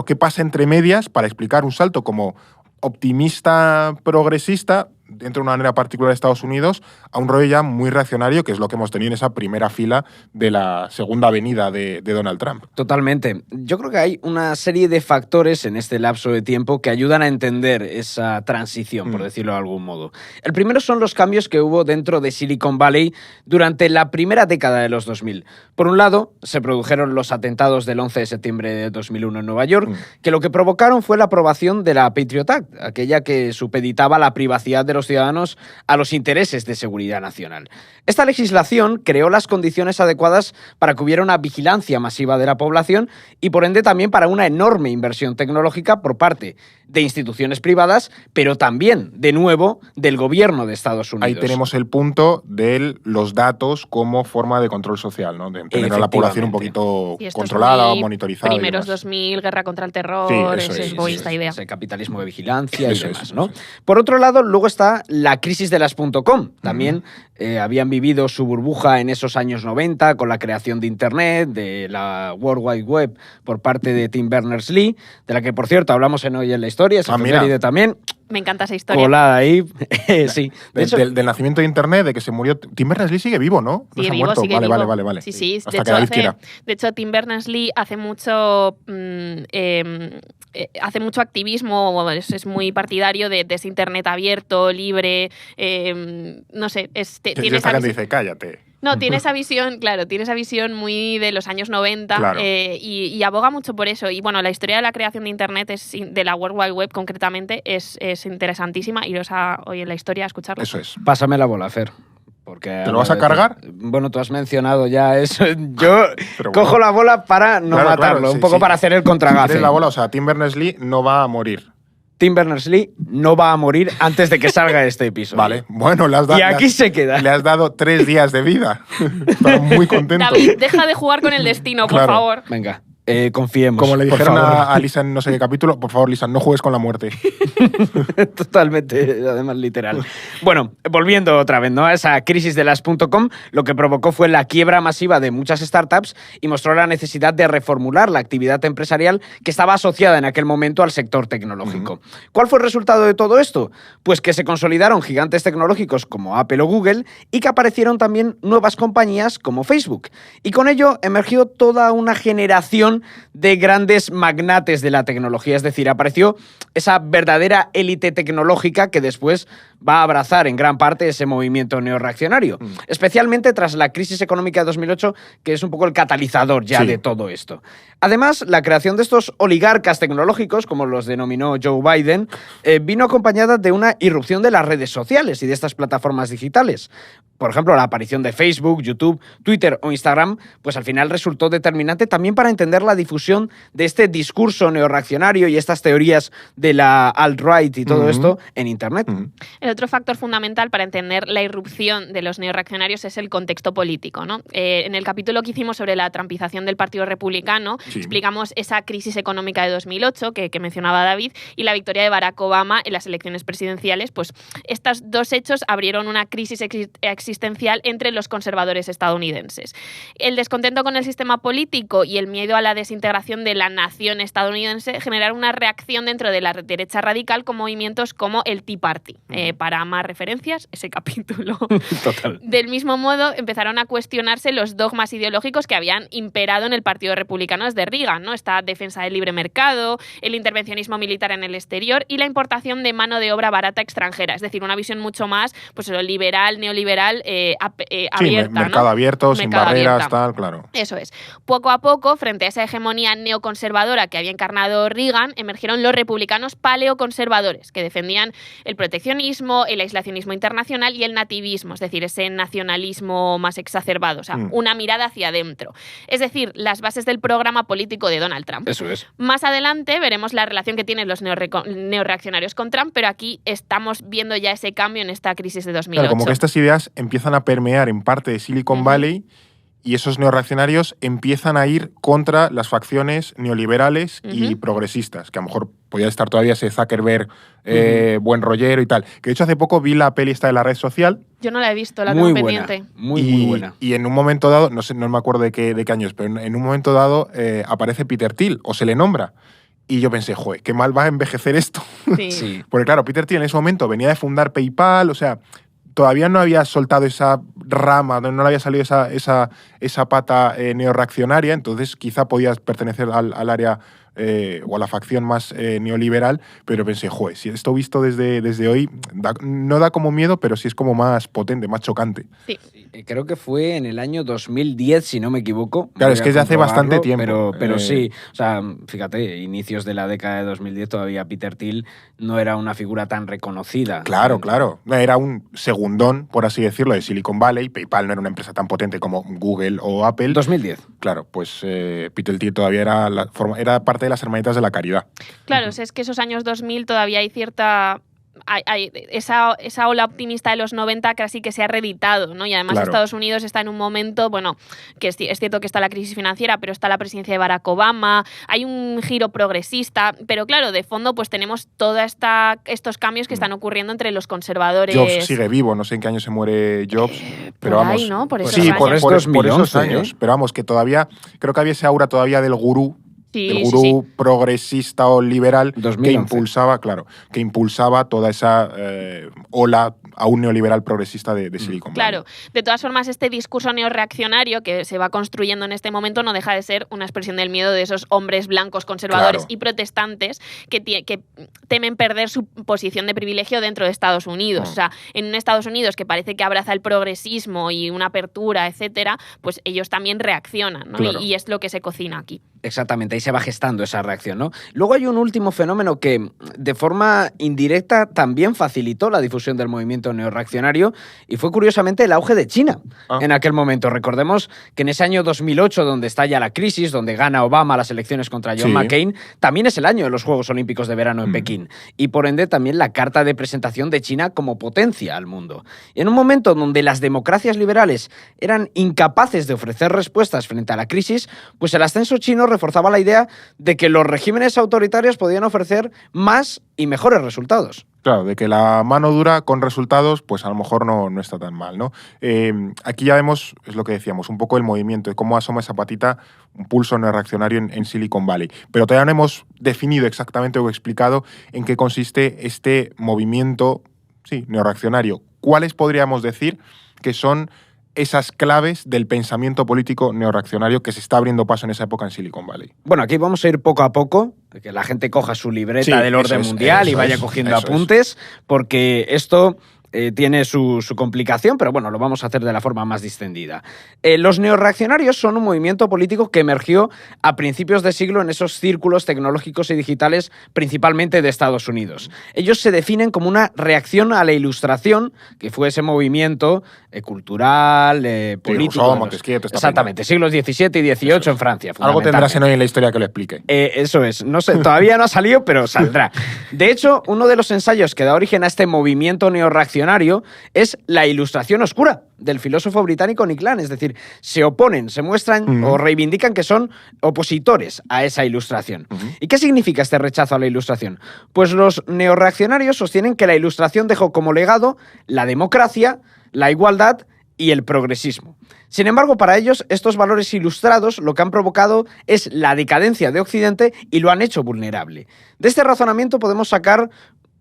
¿Qué pasa entre medias para explicar un salto como optimista, progresista, dentro de una manera particular de Estados Unidos, a un rollo ya muy reaccionario, que es lo que hemos tenido en esa primera fila de la segunda venida de Donald Trump? Totalmente. Yo creo que hay una serie de factores en este lapso de tiempo que ayudan a entender esa transición, por decirlo de algún modo. El primero son los cambios que hubo dentro de Silicon Valley durante la primera década de los 2000. Por un lado, se produjeron los atentados del 11 de septiembre de 2001 en Nueva York, que lo que provocaron fue la aprobación de la Patriot Act, aquella que supeditaba la privacidad de los ciudadanos a los intereses de seguridad nacional. Esta legislación creó las condiciones adecuadas para que hubiera una vigilancia masiva de la población y, por ende, también para una enorme inversión tecnológica por parte de instituciones privadas, pero también, de nuevo, del gobierno de Estados Unidos. Ahí tenemos el punto de los datos como forma de control social, ¿no? De tener a la población un poquito controlada, monitorizada. Primeros 2000, guerra contra el terror, esta idea. Ese capitalismo de vigilancia y demás, ¿no? Por otro lado, luego está la crisis de las .com. También habían vivido su burbuja en esos años 90 con la creación de Internet, de la World Wide Web por parte de Tim Berners-Lee, de la que, por cierto, hablamos hoy en la historia, también. Me encanta esa historia. Colada ahí. Sí. Del nacimiento de Internet, de que se murió. Tim Berners-Lee sigue vivo, ¿no? No se ha muerto. Vale. Sí. Hasta que David quiera. De hecho, Tim Berners-Lee hace mucho activismo, es muy partidario de ese Internet abierto, libre, no sé. Tiene esta gente dice, cállate. No, tiene esa visión, muy de los años 90, claro. Y aboga mucho por eso. Y bueno, la historia de la creación de Internet, de la World Wide Web concretamente, es interesantísima. Iros hoy en la historia a escucharlo. Eso es. Pásame la bola, Fer. Porque ¿te lo vas a cargar? Bueno, tú has mencionado ya eso. Yo cojo la bola para no matarlo, un poco para hacer el contragafe. Si la bola, o sea, Tim Berners-Lee no va a morir. Tim Berners-Lee no va a morir antes de que salga este episodio. Vale, bueno, y aquí se queda. Le has dado 3 días de vida. Estaba muy contento. David, deja de jugar con el destino, por Claro. favor. Venga, confiemos. Como le por dijeron favor. a Lisa en no sé qué capítulo, por favor, Lisa, no juegues con la muerte. Totalmente, además literal. Bueno, volviendo otra vez, ¿no? A esa crisis de las .com, lo que provocó fue la quiebra masiva de muchas startups y mostró la necesidad de reformular la actividad empresarial que estaba asociada en aquel momento al sector tecnológico. ¿Cuál fue el resultado de todo esto? Pues que se consolidaron gigantes tecnológicos como Apple o Google y que aparecieron también nuevas compañías como Facebook. Y con ello emergió toda una generación de grandes magnates de la tecnología, es decir, apareció esa verdadera élite tecnológica que después va a abrazar en gran parte ese movimiento neorreaccionario, especialmente tras la crisis económica de 2008, que es un poco el catalizador ya de todo esto. Además, la creación de estos oligarcas tecnológicos, como los denominó Joe Biden, vino acompañada de una irrupción de las redes sociales y de estas plataformas digitales. Por ejemplo, la aparición de Facebook, YouTube, Twitter o Instagram, pues al final resultó determinante también para entender la difusión de este discurso neorreaccionario y estas teorías de la alt-right y todo esto en Internet. El otro factor fundamental para entender la irrupción de los neorreaccionarios es el contexto político, ¿no? En el capítulo que hicimos sobre la trampización del Partido Republicano, explicamos esa crisis económica de 2008 que mencionaba David y la victoria de Barack Obama en las elecciones presidenciales. Pues estos dos hechos abrieron una crisis existencial entre los conservadores estadounidenses. El descontento con el sistema político y el miedo a la desintegración de la nación estadounidense generaron una reacción dentro de la derecha radical con movimientos como el Tea Party. Para más referencias, ese capítulo. Total. Del mismo modo, empezaron a cuestionarse los dogmas ideológicos que habían imperado en el Partido Republicano desde Reagan, ¿no? Esta defensa del libre mercado, el intervencionismo militar en el exterior y la importación de mano de obra barata extranjera. Es decir, una visión mucho más liberal, neoliberal, abierta. Mercado abierto, sin barreras, abierta. tal, claro. Eso es. Poco a poco, frente a esa hegemonía neoconservadora que había encarnado Reagan, emergieron los republicanos paleoconservadores, que defendían el proteccionismo, el aislacionismo internacional y el nativismo, es decir, ese nacionalismo más exacerbado, o sea, una mirada hacia adentro. Es decir, las bases del programa político de Donald Trump. Eso es. Más adelante veremos la relación que tienen los neorreaccionarios con Trump, pero aquí estamos viendo ya ese cambio en esta crisis de 2008. Claro, como que estas ideas empiezan a permear en parte de Silicon Valley y esos neorreaccionarios empiezan a ir contra las facciones neoliberales y progresistas, que a lo mejor podía estar todavía ese Zuckerberg buen rollero y tal. Que de hecho hace poco vi la peli esta de la red social. Yo no la he visto, la Muy tengo buena, pendiente. muy buena. Y en un momento dado, no me acuerdo de qué años, pero en un momento dado aparece Peter Thiel, o se le nombra. Y yo pensé, joder, qué mal va a envejecer esto. Sí. Porque claro, Peter Thiel en ese momento venía de fundar PayPal, o sea, todavía no había soltado esa rama, no le había salido esa pata neorreaccionaria, entonces quizá podías pertenecer al área o a la facción más neoliberal, pero pensé, joder, si esto visto desde hoy, no da como miedo, pero sí es como más potente, más chocante. Sí. Creo que fue en el año 2010, si no me equivoco. Claro, Voy es a que ya hace comprobarlo, bastante tiempo. Pero sí, o sea, fíjate, inicios de la década de 2010 todavía Peter Thiel no era una figura tan reconocida. Claro. Era un segundón, por así decirlo, de Silicon Valley. PayPal no era una empresa tan potente como Google o Apple. 2010. Claro, pues Peter Thiel todavía era parte de las Hermanitas de la Caridad. Claro, es que esos años 2000 todavía hay cierta... esa ola optimista de los 90 casi que se ha reeditado, ¿no? Y además Estados Unidos está en un momento, bueno, que es cierto que está la crisis financiera, pero está la presidencia de Barack Obama, hay un giro progresista, pero claro, de fondo pues tenemos todos estos cambios que están ocurriendo entre los conservadores. Jobs sigue vivo, no sé en qué año se muere Jobs, pero por vamos... ahí, ¿no? Por esos sí, años. por 2011, esos años, pero vamos, que todavía, creo que había ese aura todavía del gurú, del gurú progresista o liberal 2011. que impulsaba toda esa ola a un neoliberal progresista de Silicon Valley. Claro, de todas formas este discurso neorreaccionario que se va construyendo en este momento no deja de ser una expresión del miedo de esos hombres blancos conservadores y protestantes que temen perder su posición de privilegio dentro de Estados Unidos. O sea, en un Estados Unidos que parece que abraza el progresismo y una apertura, etcétera, pues ellos también reaccionan, ¿no? Claro. Y es lo que se cocina aquí. Exactamente, ahí se va gestando esa reacción, ¿no? Luego hay un último fenómeno que, de forma indirecta, también facilitó la difusión del movimiento neorreaccionario y fue, curiosamente, el auge de China en aquel momento. Recordemos que en ese año 2008, donde estalla la crisis, donde gana Obama las elecciones contra John McCain, también es el año de los Juegos Olímpicos de Verano en Pekín. Y, por ende, también la carta de presentación de China como potencia al mundo. Y en un momento donde las democracias liberales eran incapaces de ofrecer respuestas frente a la crisis, pues el ascenso chino reforzaba la idea de que los regímenes autoritarios podían ofrecer más y mejores resultados. Claro, de que la mano dura con resultados, pues a lo mejor no está tan mal, ¿no? Aquí ya vemos, es lo que decíamos, un poco el movimiento, de cómo asoma esa patita, un pulso neorreaccionario en Silicon Valley. Pero todavía no hemos definido exactamente o explicado en qué consiste este movimiento, neorreaccionario. ¿Cuáles podríamos decir que son esas claves del pensamiento político neorreaccionario que se está abriendo paso en esa época en Silicon Valley? Bueno, aquí vamos a ir poco a poco, que la gente coja su libreta del orden mundial y vaya cogiendo apuntes, porque esto tiene su complicación, pero bueno, lo vamos a hacer de la forma más distendida. Los neorreaccionarios son un movimiento político que emergió a principios de siglo en esos círculos tecnológicos y digitales, principalmente de Estados Unidos. Ellos se definen como una reacción a la Ilustración, que fue ese movimiento cultural, político. Rousseau, Montesquieu, exactamente, siglos XVII y XVIII en Francia. Algo tendrás en hoy en la historia que lo explique. Eso es. No sé, todavía no ha salido, pero saldrá. De hecho, uno de los ensayos que da origen a este movimiento neorreaccionario es La Ilustración Oscura, del filósofo británico Nick Land. Es decir, se oponen, se muestran o reivindican que son opositores a esa Ilustración. ¿Y qué significa este rechazo a la Ilustración? Pues los neorreaccionarios sostienen que la Ilustración dejó como legado la democracia, la igualdad y el progresismo. Sin embargo, para ellos, estos valores ilustrados lo que han provocado es la decadencia de Occidente y lo han hecho vulnerable. De este razonamiento podemos sacar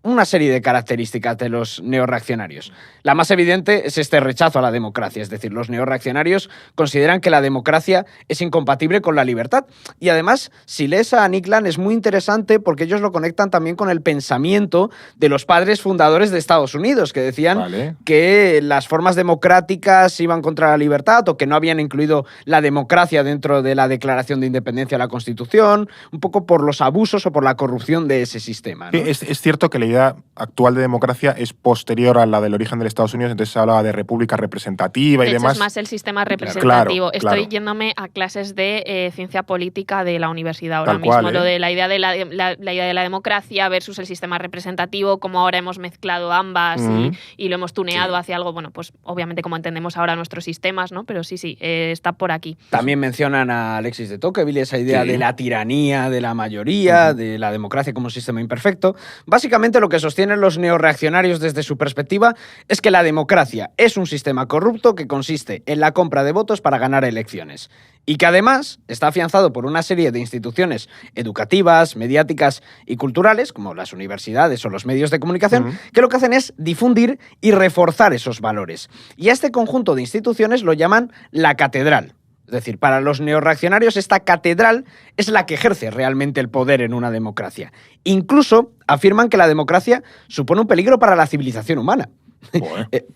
una serie de características de los neorreaccionarios. La más evidente es este rechazo a la democracia, es decir, los neorreaccionarios consideran que la democracia es incompatible con la libertad. Y además, si lees a Nick Land, es muy interesante porque ellos lo conectan también con el pensamiento de los padres fundadores de Estados Unidos, que decían que las formas democráticas iban contra la libertad o que no habían incluido la democracia dentro de la Declaración de Independencia de la Constitución, un poco por los abusos o por la corrupción de ese sistema, ¿no? Es cierto que la idea actual de democracia es posterior a la del origen de Estados Unidos, entonces se hablaba de república representativa y demás. Es más el sistema representativo. Claro. Estoy yéndome a clases de ciencia política de la universidad ahora mismo. Lo de la idea de la idea de la democracia versus el sistema representativo, como ahora hemos mezclado ambas y lo hemos tuneado hacia algo, bueno, pues obviamente como entendemos ahora nuestros sistemas, ¿no? Pero sí, está por aquí. También mencionan a Alexis de Tocqueville esa idea de la tiranía de la mayoría, de la democracia como un sistema imperfecto. Básicamente lo que sostienen los neorreaccionarios desde su perspectiva es que la democracia es un sistema corrupto que consiste en la compra de votos para ganar elecciones y que además está afianzado por una serie de instituciones educativas, mediáticas y culturales, como las universidades o los medios de comunicación, que lo que hacen es difundir y reforzar esos valores. Y a este conjunto de instituciones lo llaman la catedral. Es decir, para los neorreaccionarios esta catedral es la que ejerce realmente el poder en una democracia. Incluso afirman que la democracia supone un peligro para la civilización humana.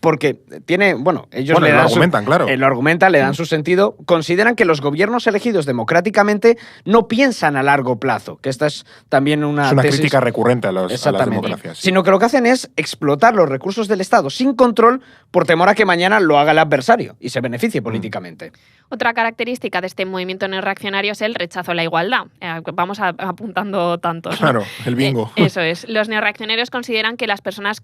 Porque tiene, ellos le dan lo argumentan, claro. Lo argumentan, le dan su sentido. Consideran que los gobiernos elegidos democráticamente no piensan a largo plazo, que esta es también una tesis crítica recurrente a las democracias. Sí. Sino que lo que hacen es explotar los recursos del Estado sin control por temor a que mañana lo haga el adversario y se beneficie políticamente. Otra característica de este movimiento neorreaccionario es el rechazo a la igualdad. Vamos apuntando tantos, ¿no? Claro, el bingo. Eso es. Los neorreaccionarios consideran que las personas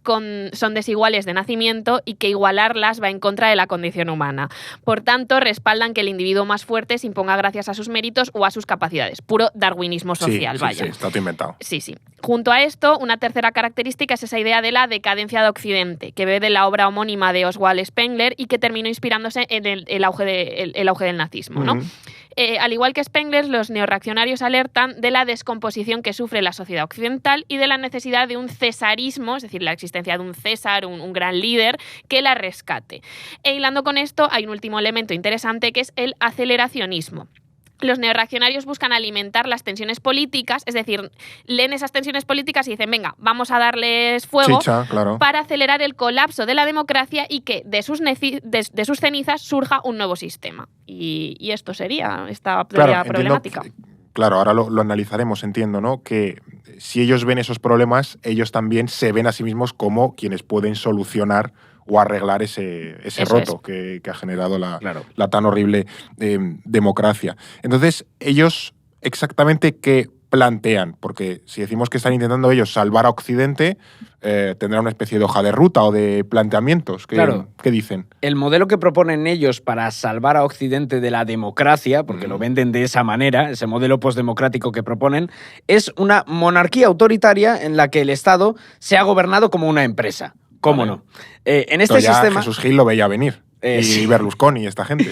son desiguales de nacimiento y que igualarlas va en contra de la condición humana. Por tanto, respaldan que el individuo más fuerte se imponga gracias a sus méritos o a sus capacidades. Puro darwinismo social, vaya. Sí, está todo inventado. Sí. Junto a esto, una tercera característica es esa idea de la decadencia de Occidente, que bebe de la obra homónima de Oswald Spengler y que terminó inspirándose en el auge del nazismo, ¿no? Al igual que Spengler, los neorreaccionarios alertan de la descomposición que sufre la sociedad occidental y de la necesidad de un cesarismo, es decir, la existencia de un César, un gran líder, que la rescate. E hilando con esto, hay un último elemento interesante que es el aceleracionismo. Los neorreaccionarios buscan alimentar las tensiones políticas, es decir, leen esas tensiones políticas y dicen, venga, vamos a darles fuego para acelerar el colapso de la democracia y que de sus cenizas surja un nuevo sistema. Y esto sería esta problemática. claro, ahora lo analizaremos, entiendo, ¿no? Que si ellos ven esos problemas, ellos también se ven a sí mismos como quienes pueden solucionar o arreglar ese roto que ha generado la tan horrible democracia. Entonces, ellos exactamente qué plantean, porque si decimos que están intentando ellos salvar a Occidente, tendrá una especie de hoja de ruta o de planteamientos. ¿Qué dicen? El modelo que proponen ellos para salvar a Occidente de la democracia, porque lo venden de esa manera, ese modelo postdemocrático que proponen, es una monarquía autoritaria en la que el Estado sea gobernado como una empresa. ¿Cómo no? En este sistema... Jesús Gil lo veía venir. Y Berlusconi y esta gente.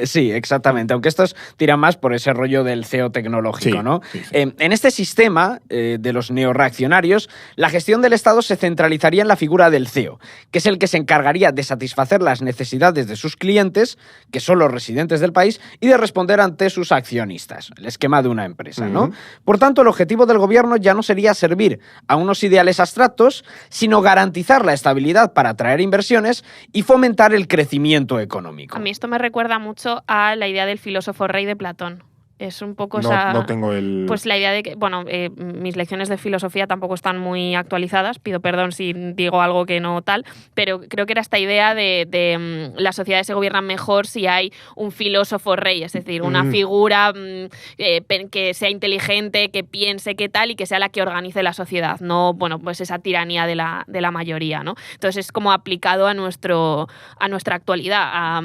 Sí, exactamente. Aunque estos tiran más por ese rollo del CEO tecnológico, ¿no? Sí. En este sistema de los neoreaccionarios, la gestión del Estado se centralizaría en la figura del CEO, que es el que se encargaría de satisfacer las necesidades de sus clientes, que son los residentes del país, y de responder ante sus accionistas. El esquema de una empresa, ¿no? Por tanto, el objetivo del gobierno ya no sería servir a unos ideales abstractos, sino garantizar la estabilidad para atraer inversiones y fomentar el crecimiento económico. A mí esto me recuerda mucho a la idea del filósofo rey de Platón. Es un poco no tengo el... Pues la idea de que, bueno, mis lecciones de filosofía tampoco están muy actualizadas, pido perdón si digo algo que no tal, pero creo que era esta idea de las sociedades se gobiernan mejor si hay un filósofo rey, es decir, una figura que sea inteligente, que piense qué tal y que sea la que organice la sociedad, no, bueno, pues esa tiranía de la mayoría, ¿no? Entonces es como aplicado a nuestra actualidad,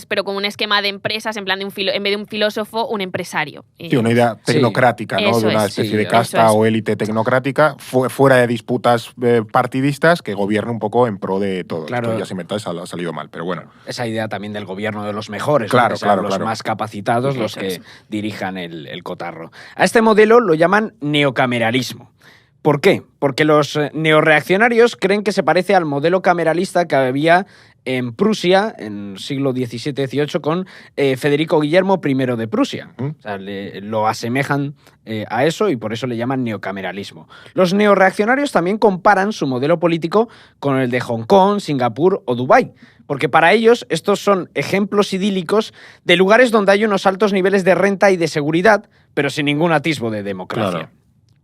pero con un esquema de empresas, en plan de en vez de un filósofo, un empresario. Sí, una idea tecnocrática, ¿no? Eso de una especie de casta o élite tecnocrática, fuera de disputas partidistas, que gobierne un poco en pro de todo. Claro. Esto ya se inventó, ha salido mal, pero bueno. Esa idea también del gobierno de los mejores, claro, los más capacitados, los que dirijan el cotarro. A este modelo lo llaman neocameralismo. ¿Por qué? Porque los neoreaccionarios creen que se parece al modelo cameralista que había en Prusia en siglo XVII-XVIII con Federico Guillermo I de Prusia. O sea, lo asemejan a eso y por eso le llaman neocameralismo. Los neoreaccionarios también comparan su modelo político con el de Hong Kong, Singapur o Dubái, porque para ellos estos son ejemplos idílicos de lugares donde hay unos altos niveles de renta y de seguridad, pero sin ningún atisbo de democracia. Claro.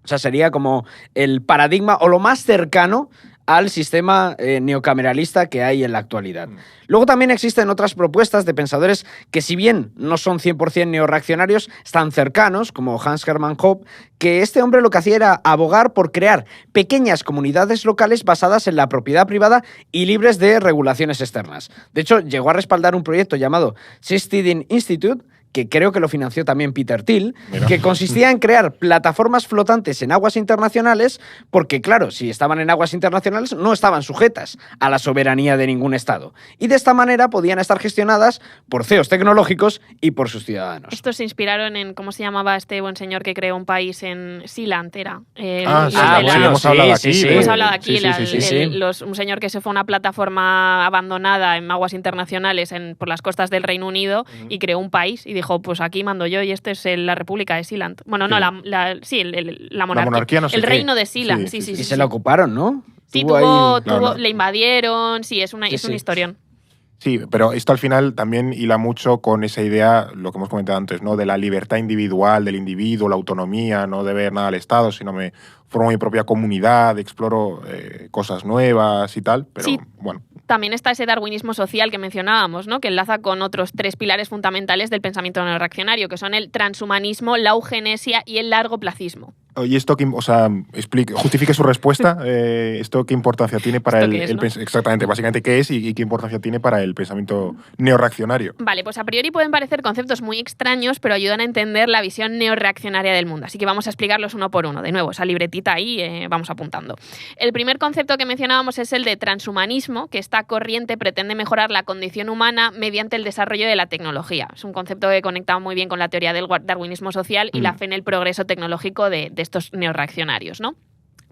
O sea, sería como el paradigma o lo más cercano al sistema neocameralista que hay en la actualidad. Luego también existen otras propuestas de pensadores que, si bien no son 100% neoreaccionarios, están cercanos, como Hans Hermann Hoppe, que este hombre lo que hacía era abogar por crear pequeñas comunidades locales basadas en la propiedad privada y libres de regulaciones externas. De hecho, llegó a respaldar un proyecto llamado Seasteading Institute, que creo que lo financió también Peter Thiel, que consistía en crear plataformas flotantes en aguas internacionales, porque claro, si estaban en aguas internacionales no estaban sujetas a la soberanía de ningún Estado. Y de esta manera podían estar gestionadas por CEOs tecnológicos y por sus ciudadanos. Estos se inspiraron en, ¿cómo se llamaba este buen señor que creó un país en Sealand? Hemos hablado aquí. Hemos hablado aquí, un señor que se fue a una plataforma abandonada en aguas internacionales por las costas del Reino Unido y creó un país y dijo, pues aquí mando yo y este es la República de Sealand. Bueno, no, la monarquía. La monarquía no sé el qué. reino de Sealand, sí. Y se la ocuparon, ¿no? Sí, le invadieron, es un historión. Sí, pero esto al final también hila mucho con esa idea, lo que hemos comentado antes, ¿no? De la libertad individual del individuo, la autonomía, no de ver nada al Estado, sino me formo mi propia comunidad, exploro cosas nuevas y tal, pero bueno. También está ese darwinismo social que mencionábamos, ¿no? Que enlaza con otros 3 pilares fundamentales del pensamiento neoreaccionario, que son el transhumanismo, la eugenesia y el largoplacismo. ¿Y esto justifique su respuesta? ¿Esto qué importancia tiene para exactamente, básicamente qué es y qué importancia tiene para el pensamiento neoreaccionario? Vale, pues a priori pueden parecer conceptos muy extraños, pero ayudan a entender la visión neoreaccionaria del mundo. Así que vamos a explicarlos uno por uno. De nuevo, esa libretita ahí vamos apuntando. El primer concepto que mencionábamos es el de transhumanismo, que esta corriente pretende mejorar la condición humana mediante el desarrollo de la tecnología. Es un concepto que conecta muy bien con la teoría del darwinismo social y la fe en el progreso tecnológico de estos neoreaccionarios, ¿no?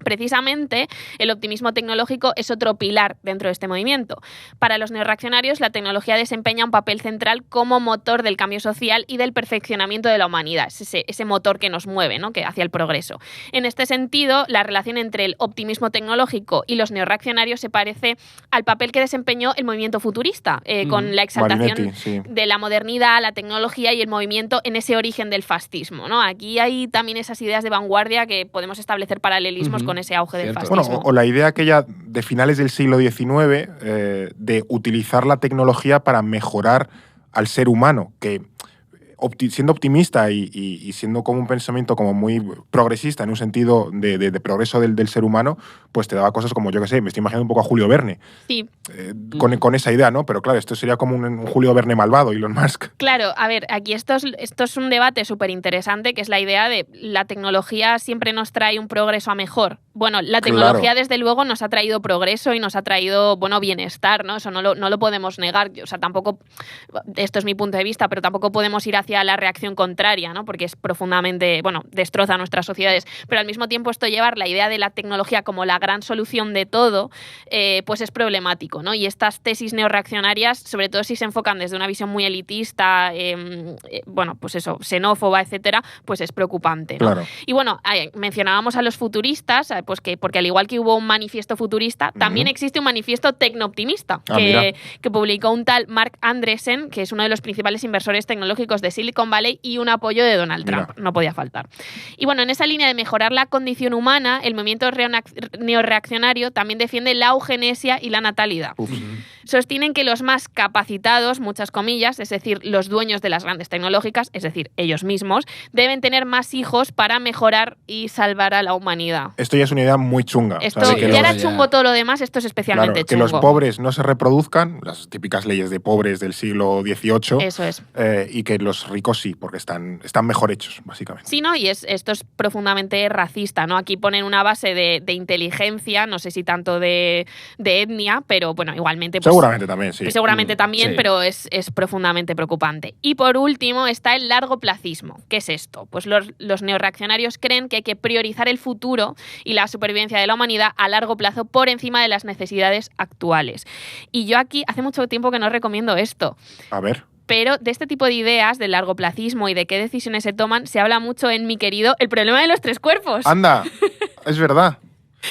Precisamente, el optimismo tecnológico es otro pilar dentro de este movimiento. Para los neorreaccionarios, la tecnología desempeña un papel central como motor del cambio social y del perfeccionamiento de la humanidad. Es ese motor que nos mueve, ¿no? Que hacia el progreso. En este sentido, la relación entre el optimismo tecnológico y los neorreaccionarios se parece al papel que desempeñó el movimiento futurista, con la exaltación de la modernidad, la tecnología y el movimiento en ese origen del fascismo, ¿no? Aquí hay también esas ideas de vanguardia que podemos establecer paralelismos con ese auge del fascismo. Bueno, o la idea aquella de finales del siglo XIX de utilizar la tecnología para mejorar al ser humano, que siendo optimista y siendo como un pensamiento como muy progresista en un sentido de progreso del ser humano, pues te daba cosas como, yo qué sé, me estoy imaginando un poco a Julio Verne. Sí. Con esa idea, ¿no? Pero claro, esto sería como un Julio Verne malvado, Elon Musk. Claro, a ver, aquí esto es un debate súper interesante, que es la idea de la tecnología siempre nos trae un progreso a mejor. Bueno, la tecnología desde luego nos ha traído progreso y nos ha traído, bueno, bienestar, ¿no? Eso no lo podemos negar. O sea, tampoco, esto es mi punto de vista, pero tampoco podemos ir hacia la reacción contraria, ¿no? Porque es profundamente, bueno, destroza nuestras sociedades. Pero al mismo tiempo esto llevar la idea de la tecnología como la gran solución de todo, pues es problemático, ¿no? Y estas tesis neorreaccionarias, sobre todo si se enfocan desde una visión muy elitista, bueno, pues eso, xenófoba, etcétera, pues es preocupante, ¿no? Claro. Y bueno, mencionábamos a los futuristas, pues porque al igual que hubo un manifiesto futurista, también existe un manifiesto tecnooptimista que publicó un tal Mark Andreessen, que es uno de los principales inversores tecnológicos de Silicon Valley y un apoyo de Donald Trump. No podía faltar. Y bueno, en esa línea de mejorar la condición humana, el movimiento neorreaccionario también defiende la eugenesia y la natalidad. Sostienen que los más capacitados, muchas comillas, es decir, los dueños de las grandes tecnológicas, es decir, ellos mismos, deben tener más hijos para mejorar y salvar a la humanidad. Esto ya es una idea muy chunga. Esto, o sea, que ya era chungo todo lo demás, esto es especialmente chungo. Que los pobres no se reproduzcan, las típicas leyes de pobres del siglo XVIII. Eso es. Y que los ricos sí, porque están mejor hechos, básicamente. Sí, ¿no? Y esto es profundamente racista, ¿no? Aquí ponen una base de inteligencia, no sé si tanto de etnia, pero bueno, igualmente... Pues, seguramente también, sí. Seguramente también, sí. Pero es profundamente preocupante. Y por último está el largoplacismo. ¿Qué es esto? Pues los neorreaccionarios creen que hay que priorizar el futuro y la supervivencia de la humanidad a largo plazo por encima de las necesidades actuales. Y yo aquí hace mucho tiempo que no recomiendo esto. A ver. Pero de este tipo de ideas, del largoplacismo y de qué decisiones se toman, se habla mucho en mi querido El problema de los tres cuerpos. ¡Anda! Es verdad.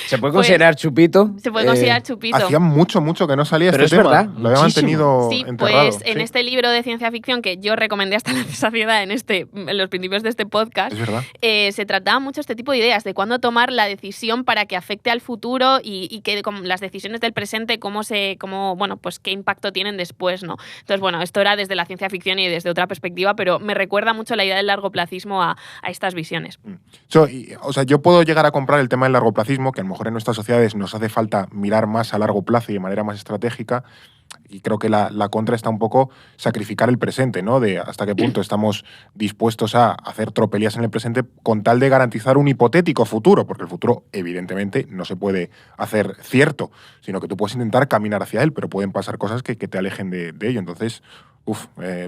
¿Se puede considerar chupito? Se puede considerar chupito. Hacía mucho que no salía pero este tema. Verdad, lo había mantenido sí, enterrado. Pues en este libro de ciencia ficción que yo recomendé hasta la saciedad en los principios de este podcast, es verdad. Se trataba mucho este tipo de ideas, de cuándo tomar la decisión para que afecte al futuro y que las decisiones del presente, bueno, pues qué impacto tienen después, ¿no? Entonces, bueno, esto era desde la ciencia ficción y desde otra perspectiva, pero me recuerda mucho la idea del largoplacismo a estas visiones. O sea, yo puedo llegar a comprar el tema del largoplacismo, que a lo mejor en nuestras sociedades nos hace falta mirar más a largo plazo y de manera más estratégica, y creo que la contra está un poco sacrificar el presente, ¿no? De hasta qué punto estamos dispuestos a hacer tropelías en el presente con tal de garantizar un hipotético futuro, porque el futuro evidentemente no se puede hacer cierto, sino que tú puedes intentar caminar hacia él, pero pueden pasar cosas que te alejen de ello. Entonces,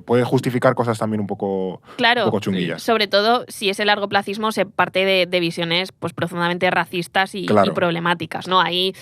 puede justificar cosas también un poco chunguillas. Sobre todo si ese largoplacismo se parte de visiones pues profundamente racistas y problemáticas, ¿no? Ahí,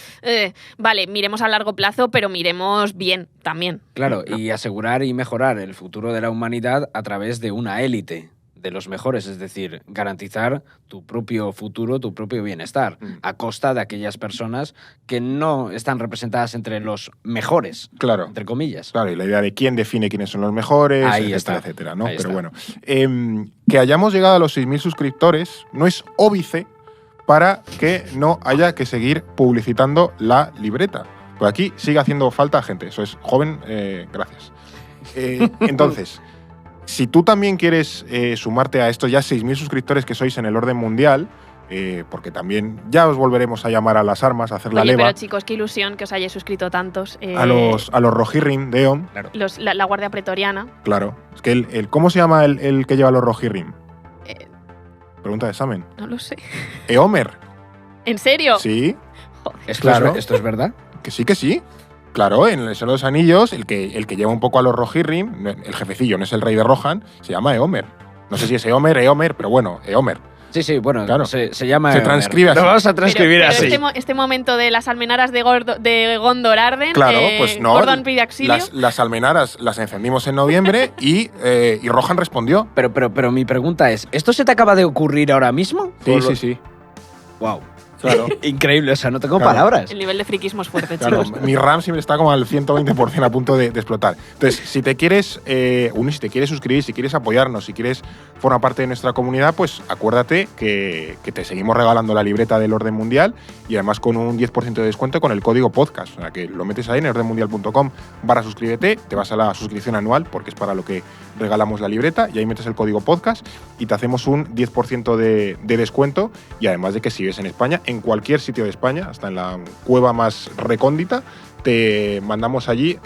vale, miremos a largo plazo, pero miremos bien también. Claro, y asegurar y mejorar el futuro de la humanidad a través de una élite de los mejores, es decir, garantizar tu propio futuro, tu propio bienestar, a costa de aquellas personas que no están representadas entre los mejores, claro, entre comillas. Claro, y la idea de quién define quiénes son los mejores, etcétera, ¿no? Ahí Pero está. bueno, que hayamos llegado a los 6.000 suscriptores no es óbice para que no haya que seguir publicitando la libreta. Pues aquí sigue haciendo falta gente, eso es joven, gracias. Entonces... Si tú también quieres sumarte a estos ya 6.000 suscriptores que sois en el orden mundial, porque también ya os volveremos a llamar a las armas, a hacer la leva. Pero chicos, qué ilusión que os hayáis suscrito tantos. A los Rohirrim de Eon. Claro. La Guardia Pretoriana. Claro. Es que ¿cómo se llama el que lleva los Rohirrim? Pregunta de examen. No lo sé. Eomer. ¿En serio? Sí. ¿Esto es verdad? Que sí. Claro, en el Señor de los Anillos, el que lleva un poco a los Rohirrim, el jefecillo, no es el rey de Rohan, se llama Eomer. No sé si es Eomer, pero bueno, Eomer. Sí, bueno, claro. se llama... Se transcribe así. Lo vamos a transcribir pero así. este momento de las almenaras de Gondor arden, Claro, pues no. Gordon pide auxilio. Las almenaras las encendimos en noviembre y Rohan respondió. Pero mi pregunta es, ¿esto se te acaba de ocurrir ahora mismo? Sí. Wow. Claro. Increíble, o sea, no tengo Claro. palabras. El nivel de friquismo es fuerte, Claro, chicos. mi RAM siempre está como al 120% a punto de explotar. Entonces, si te quieres unir, si te quieres suscribir, si quieres apoyarnos, si quieres formar parte de nuestra comunidad, pues acuérdate que te seguimos regalando la libreta del Orden Mundial y además con un 10% de descuento con el código podcast. O sea, que lo metes ahí en ordenmundial.com/suscríbete, te vas a la suscripción anual porque es para lo que regalamos la libreta y ahí metes el código podcast y te hacemos un 10% de descuento y además de que si vives en España, en cualquier sitio de España, hasta en la cueva más recóndita, te mandamos allí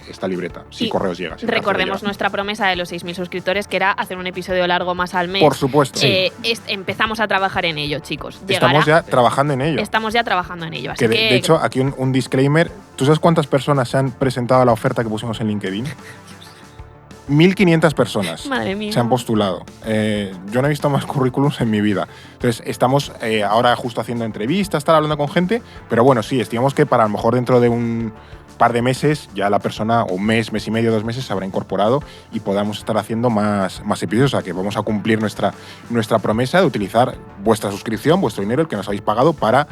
esta libreta, si Y correos llegas. recordemos nuestra promesa de los 6.000 suscriptores, que era hacer un episodio largo más al mes. Por supuesto. Empezamos a trabajar en ello, chicos. Estamos ya trabajando en ello. Estamos ya trabajando en ello. Así Que de hecho, aquí un disclaimer. ¿Tú sabes cuántas personas se han presentado a la oferta que pusimos en LinkedIn? 1.500 personas Madre mía. se han postulado. Yo no he visto más currículums en mi vida. Entonces, estamos ahora justo haciendo entrevistas, estar hablando con gente, pero bueno, sí, estimamos que para a lo mejor dentro de un par de meses ya la persona, o un mes y medio, 2 meses, se habrá incorporado y podamos estar haciendo más episodios. O sea, que vamos a cumplir nuestra promesa de utilizar vuestra suscripción, vuestro dinero, el que nos habéis pagado, para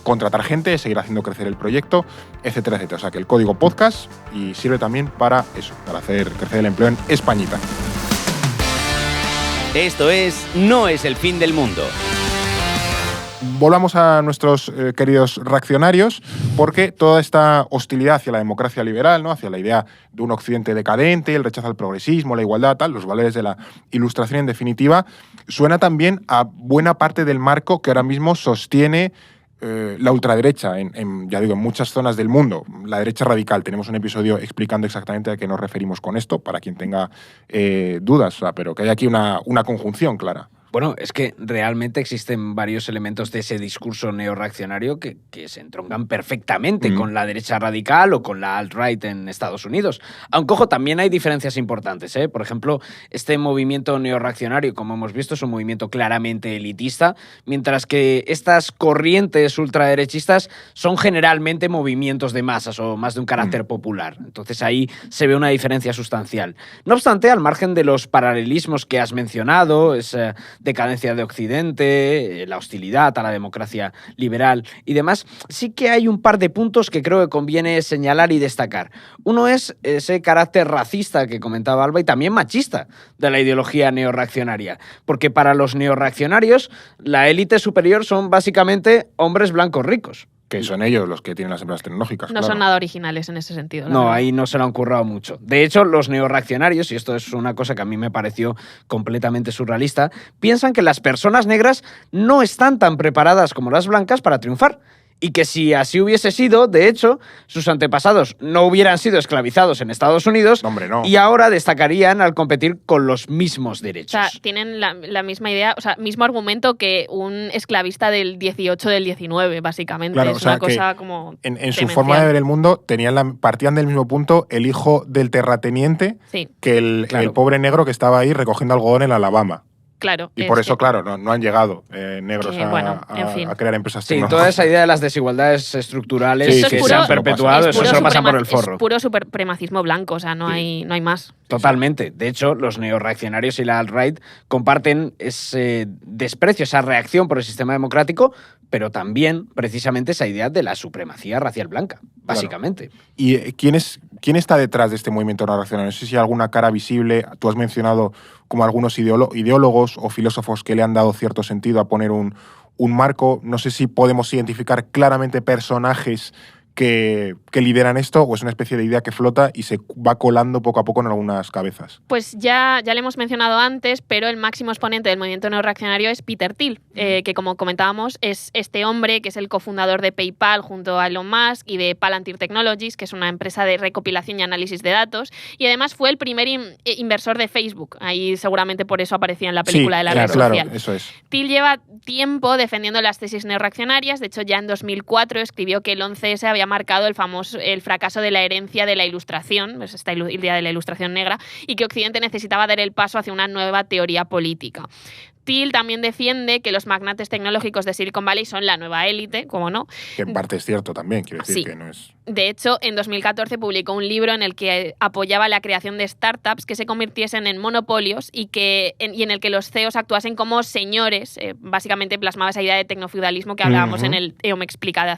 contratar gente, seguir haciendo crecer el proyecto, etcétera, etcétera. O sea, que el código podcast y sirve también para eso, para hacer crecer el empleo en Españita. Esto es No es el fin del mundo. Volvamos a nuestros queridos reaccionarios, porque toda esta hostilidad hacia la democracia liberal, ¿no? Hacia la idea de un occidente decadente, el rechazo al progresismo, la igualdad, tal, los valores de la Ilustración en definitiva, suena también a buena parte del marco que ahora mismo sostiene la ultraderecha en muchas zonas del mundo, la derecha radical. Tenemos un episodio explicando exactamente a qué nos referimos con esto, para quien tenga dudas, o sea, pero que hay aquí una conjunción clara. Bueno, es que realmente existen varios elementos de ese discurso neorreaccionario que se entroncan perfectamente con la derecha radical o con la alt-right en Estados Unidos. Aunque, ojo, también hay diferencias importantes, ¿eh? Por ejemplo, este movimiento neorreaccionario, como hemos visto, es un movimiento claramente elitista, mientras que estas corrientes ultraderechistas son generalmente movimientos de masas o más de un carácter popular. Entonces ahí se ve una diferencia sustancial. No obstante, al margen de los paralelismos que has mencionado, esa decadencia de Occidente, la hostilidad a la democracia liberal y demás, sí que hay un par de puntos que creo que conviene señalar y destacar. Uno es ese carácter racista que comentaba Alba y también machista de la ideología neorreaccionaria, porque para los neorreaccionarios la élite superior son básicamente hombres blancos ricos. Que son ellos los que tienen las empresas tecnológicas. No son nada originales en ese sentido. No, ahí no se lo han currado mucho. De hecho, los neorreaccionarios, y esto es una cosa que a mí me pareció completamente surrealista, piensan que las personas negras no están tan preparadas como las blancas para triunfar. Y que si así hubiese sido, de hecho, sus antepasados no hubieran sido esclavizados en Estados Unidos. Hombre, no. Y ahora destacarían al competir con los mismos derechos. O sea, tienen la misma idea, o sea, mismo argumento que un esclavista del 18 del 19, básicamente. Claro, es o sea, una cosa que como en su demencial. forma de ver el mundo partían del mismo punto el hijo del terrateniente Sí. que el pobre negro que estaba ahí recogiendo algodón en Alabama. Claro. Y por eso, claro, no han llegado negros a crear empresas Sí, tecnológicas. toda esa idea de las desigualdades estructurales Sí, que sí, se han sí. perpetuado, eso se lo pasan por el forro. Es puro supremacismo blanco, o sea, no hay más. Totalmente. De hecho, los neorreaccionarios y la alt-right comparten ese desprecio, esa reacción por el sistema democrático, pero también, precisamente, esa idea de la supremacía racial blanca, básicamente. Claro. ¿Y quién está detrás de este movimiento neorreaccionario? No sé si hay alguna cara visible. Tú has mencionado como algunos ideólogos o filósofos que le han dado cierto sentido a poner un marco. No sé si podemos identificar claramente personajes que lideran esto, o es una especie de idea que flota y se va colando poco a poco en algunas cabezas. Pues ya le hemos mencionado antes, pero el máximo exponente del movimiento neorreaccionario es Peter Thiel, que como comentábamos es este hombre que es el cofundador de PayPal junto a Elon Musk y de Palantir Technologies, que es una empresa de recopilación y análisis de datos, y además fue el primer inversor de Facebook. Ahí seguramente por eso aparecía en la película de la red social. Claro, eso es. Thiel lleva tiempo defendiendo las tesis neorreaccionarias. De hecho, ya en 2004 escribió que el 11S había marcado el fracaso de la herencia de la Ilustración, pues esta idea de la Ilustración negra, y que Occidente necesitaba dar el paso hacia una nueva teoría política. Thiel también defiende que los magnates tecnológicos de Silicon Valley son la nueva élite, como no. Que en parte es cierto también, quiero decir que no es... De hecho, en 2014 publicó un libro en el que apoyaba la creación de startups que se convirtiesen en monopolios y en el que los CEOs actuasen como señores. Básicamente plasmaba esa idea de tecnofeudalismo que hablábamos en el EO Me Explica de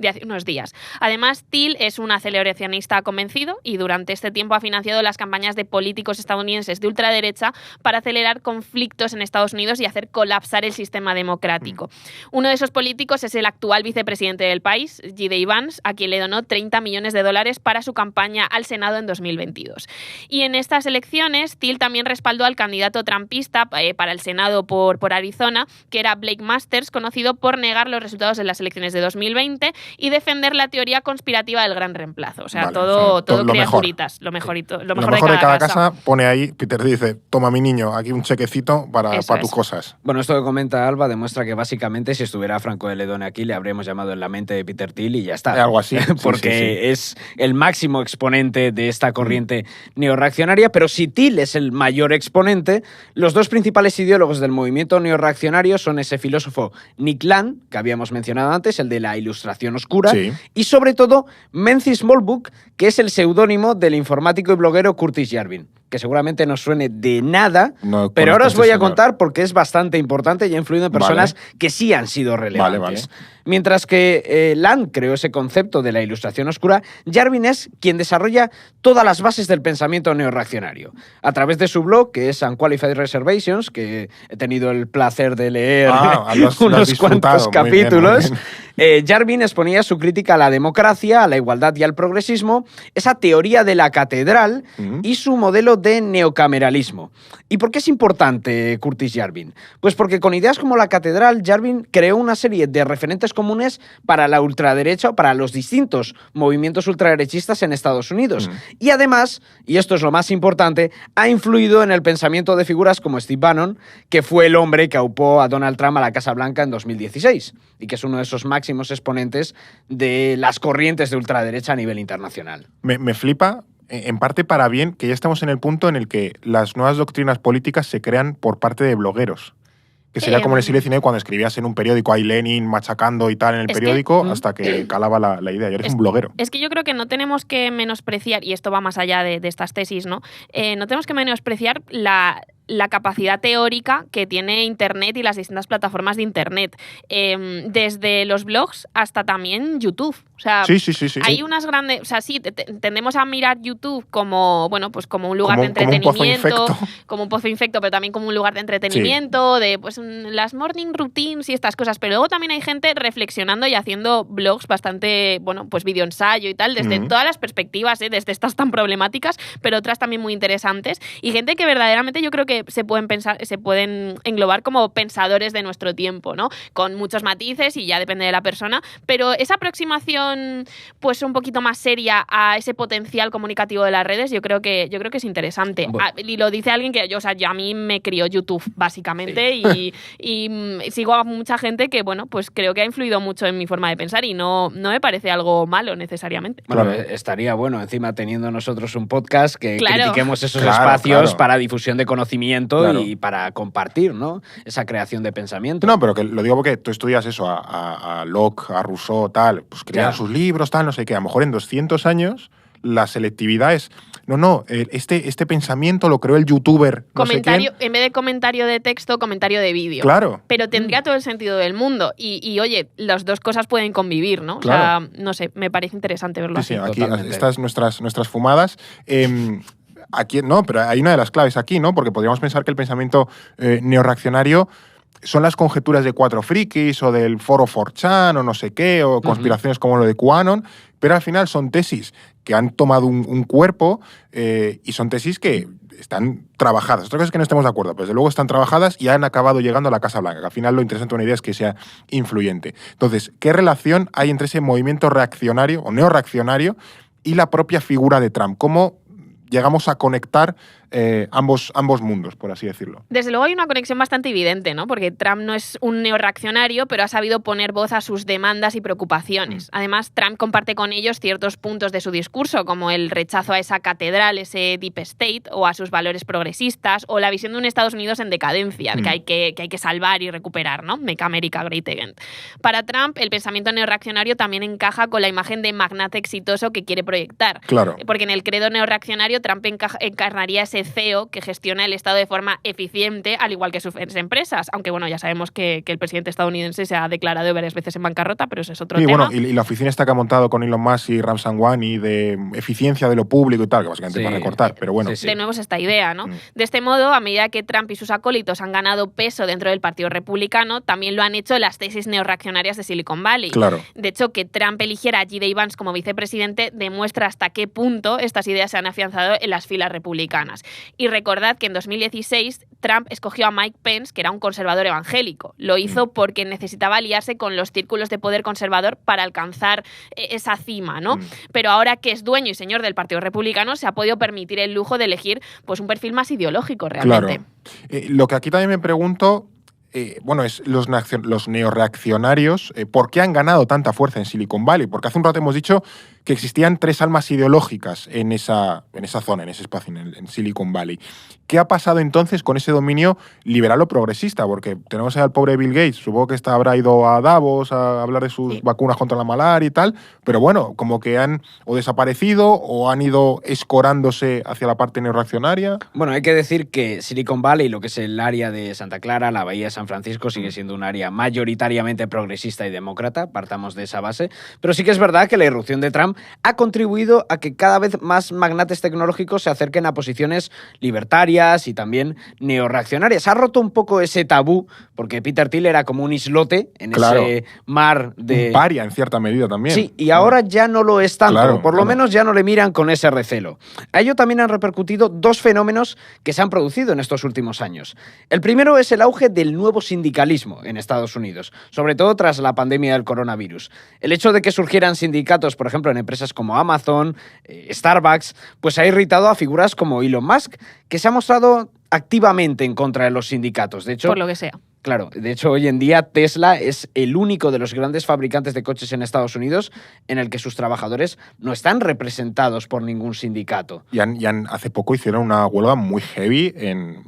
hace unos días. Además, Thiel es un aceleracionista convencido y durante este tiempo ha financiado las campañas de políticos estadounidenses de ultraderecha para acelerar conflictos en Estados Unidos y hacer colapsar el sistema democrático. Uno de esos políticos es el actual vicepresidente del país, J.D. Vance, a quien le donó $30 millones para su campaña al Senado en 2022. Y en estas elecciones, Thiel también respaldó al candidato trumpista para el Senado por Arizona, que era Blake Masters, conocido por negar los resultados de las elecciones de 2020 y defender la teoría conspirativa del gran reemplazo. O sea, vale, todo lo criaturitas, mejor. Lo mejor de cada casa. Pone ahí, Peter dice, toma mi niño, aquí un chequecito para tus cosas. Bueno, esto que comenta Alba demuestra que básicamente si estuviera Franco de Ledone aquí le habríamos llamado en la mente de Peter Thiel y ya está. Algo así. Porque es el máximo exponente de esta corriente neorreaccionaria, pero si Thiel es el mayor exponente, los dos principales ideólogos del movimiento neorreaccionario son ese filósofo Nick Land, que habíamos mencionado antes, el de la Ilustración Oscura, y sobre todo Menzies Smallbook, que es el seudónimo del informático y bloguero Curtis Yarvin, que seguramente no suene de nada, pero ahora os voy a contar porque es bastante importante y ha influido en personas que sí han sido relevantes. Mientras que Land creó ese concepto de la Ilustración Oscura, Yarvin es quien desarrolla todas las bases del pensamiento neorreaccionario. A través de su blog, que es Unqualified Reservations, que he tenido el placer de leer unos cuantos capítulos, Yarvin exponía su crítica a la democracia, a la igualdad y al progresismo, esa teoría de la catedral y su modelo de neocameralismo. ¿Y por qué es importante Curtis Yarvin? Pues porque con ideas como la catedral, Yarvin creó una serie de referentes comunes para la ultraderecha o para los distintos movimientos ultraderechistas en Estados Unidos. Y además, y esto es lo más importante, ha influido en el pensamiento de figuras como Steve Bannon, que fue el hombre que aupó a Donald Trump a la Casa Blanca en 2016 y que es uno de esos máximos exponentes de las corrientes de ultraderecha a nivel internacional. Me flipa, en parte para bien, que ya estamos en el punto en el que las nuevas doctrinas políticas se crean por parte de blogueros. Que sería como en el siglo XIX cuando escribías en un periódico a Lenin machacando y tal en el periódico hasta que calaba la idea. Y eres un bloguero. Es que yo creo que no tenemos que menospreciar, y esto va más allá de estas tesis, ¿no? No tenemos que menospreciar la capacidad teórica que tiene Internet y las distintas plataformas de Internet. Desde los blogs hasta también YouTube. O sea, sí. hay unas grandes... O sea, sí, tendemos a mirar YouTube como, bueno, pues como un lugar de entretenimiento. Como un pozo infecto, pero también como un lugar de entretenimiento, de pues las morning routines y estas cosas. Pero luego también hay gente reflexionando y haciendo blogs bastante, bueno, pues videoensayo y tal, desde todas las perspectivas, desde estas tan problemáticas, pero otras también muy interesantes. Y gente que verdaderamente yo creo que se pueden englobar como pensadores de nuestro tiempo, ¿no? Con muchos matices y ya depende de la persona, pero esa aproximación pues un poquito más seria a ese potencial comunicativo de las redes yo creo que es interesante. Bueno. Y lo dice alguien que yo a mí me crió YouTube básicamente y sigo a mucha gente que, bueno, pues creo que ha influido mucho en mi forma de pensar y no me parece algo malo necesariamente. Bueno, estaría bueno encima teniendo nosotros un podcast que critiquemos esos espacios para difusión de conocimiento y para compartir, ¿no? Esa creación de pensamiento. No, pero que lo digo porque tú estudias eso a Locke, a Rousseau, tal, pues crean sus libros, tal, no sé qué. A lo mejor en 200 años la selectividad es... este pensamiento lo creó el youtuber comentario, en vez de comentario de texto, comentario de vídeo. Claro. Pero tendría todo el sentido del mundo. Y oye, las dos cosas pueden convivir, ¿no? Claro. O sea, no sé, me parece interesante verlo así. Sí, aquí estas nuestras fumadas... Aquí no, pero hay una de las claves aquí, ¿no? Porque podríamos pensar que el pensamiento neorreaccionario son las conjeturas de 4 frikis o del foro 4chan o no sé qué, o conspiraciones como lo de QAnon, pero al final son tesis que han tomado un cuerpo y son tesis que están trabajadas. Otra cosa es que no estemos de acuerdo, pero desde luego están trabajadas y han acabado llegando a la Casa Blanca, que al final lo interesante de una idea es que sea influyente. Entonces, ¿qué relación hay entre ese movimiento reaccionario o neorreaccionario y la propia figura de Trump? ¿Cómo llegamos a conectar ambos mundos, por así decirlo. Desde luego hay una conexión bastante evidente, ¿no? Porque Trump no es un neorreaccionario, pero ha sabido poner voz a sus demandas y preocupaciones. Además, Trump comparte con ellos ciertos puntos de su discurso, como el rechazo a esa catedral, ese deep state, o a sus valores progresistas, o la visión de un Estados Unidos en decadencia, que hay que salvar y recuperar, ¿no? Make America Great Again. Para Trump, el pensamiento neorreaccionario también encaja con la imagen de magnate exitoso que quiere proyectar. Claro. Porque en el credo neorreaccionario, Trump encarnaría ese CEO que gestiona el Estado de forma eficiente, al igual que sus empresas. Aunque, bueno, ya sabemos que el presidente estadounidense se ha declarado varias veces en bancarrota, pero ese es otro tema. Bueno, y la oficina está que ha montado con Elon Musk y Ram Sangwani de eficiencia de lo público y tal, que básicamente va a recortar, pero bueno. De nuevo es esta idea, ¿no? De este modo, a medida que Trump y sus acólitos han ganado peso dentro del Partido Republicano, también lo han hecho las tesis neorreaccionarias de Silicon Valley. Claro. De hecho, que Trump eligiera a J.D. Vance como vicepresidente demuestra hasta qué punto estas ideas se han afianzado en las filas republicanas. Y recordad que en 2016 Trump escogió a Mike Pence, que era un conservador evangélico. Lo hizo porque necesitaba aliarse con los círculos de poder conservador para alcanzar esa cima, ¿no? Pero ahora que es dueño y señor del Partido Republicano, se ha podido permitir el lujo de elegir pues un perfil más ideológico realmente. Claro. Lo que aquí también me pregunto, es los neorreaccionarios, ¿por qué han ganado tanta fuerza en Silicon Valley? Porque hace un rato hemos dicho que existían 3 almas ideológicas en esa zona, en ese espacio, en Silicon Valley. ¿Qué ha pasado entonces con ese dominio liberal o progresista? Porque tenemos al pobre Bill Gates, supongo que habrá ido a Davos a hablar de sus vacunas contra la malaria y tal, pero bueno, como que han o desaparecido o han ido escorándose hacia la parte neorreaccionaria. Bueno, hay que decir que Silicon Valley, lo que es el área de Santa Clara, la Bahía de San Francisco, sigue siendo un área mayoritariamente progresista y demócrata, partamos de esa base, pero sí que es verdad que la irrupción de Trump ha contribuido a que cada vez más magnates tecnológicos se acerquen a posiciones libertarias y también neorreaccionarias. Ha roto un poco ese tabú, porque Peter Thiel era como un islote en ese mar de... Un paria, en cierta medida también. Sí, y ahora ya no lo es tanto, por lo menos ya no le miran con ese recelo. A ello también han repercutido 2 fenómenos que se han producido en estos últimos años. El primero es el auge del nuevo sindicalismo en Estados Unidos, sobre todo tras la pandemia del coronavirus. El hecho de que surgieran sindicatos, por ejemplo, en empresas como Amazon, Starbucks, pues ha irritado a figuras como Elon Musk, que se ha mostrado activamente en contra de los sindicatos. De hecho, por lo que sea. Claro, de hecho hoy en día Tesla es el único de los grandes fabricantes de coches en Estados Unidos en el que sus trabajadores no están representados por ningún sindicato. Y hace poco hicieron una huelga muy heavy